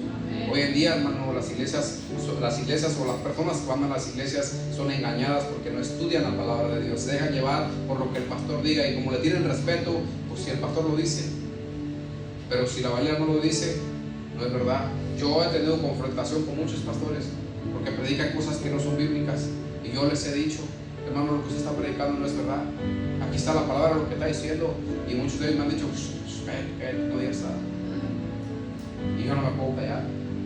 Hoy en día, hermano, las iglesias o las personas que van a las iglesias son engañadas porque no estudian la palabra de Dios. Se dejan llevar por lo que el pastor diga, y como le tienen respeto, pues si el pastor lo dice. Pero si la Biblia no lo dice, no es verdad. Yo he tenido confrontación con muchos pastores porque predican cosas que no son bíblicas, y yo les he dicho: hermano, lo que usted está predicando no es verdad. Aquí está la palabra, lo que está diciendo. Y muchos de ellos me han dicho: no digas nada. Y yo no me puedo callar.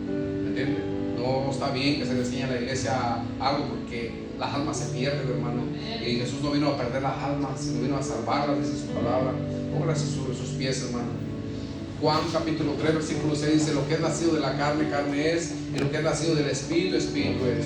¿Me entiende? No está bien que se le enseñe a la iglesia algo, porque las almas se pierden, hermano. Y Jesús no vino a perder las almas, sino vino a salvarlas, dice su palabra. Pónganse sobre sus pies, hermano. Juan capítulo 3, versículo 6 dice: lo que es nacido de la carne, carne es, y lo que es nacido del Espíritu, Espíritu es.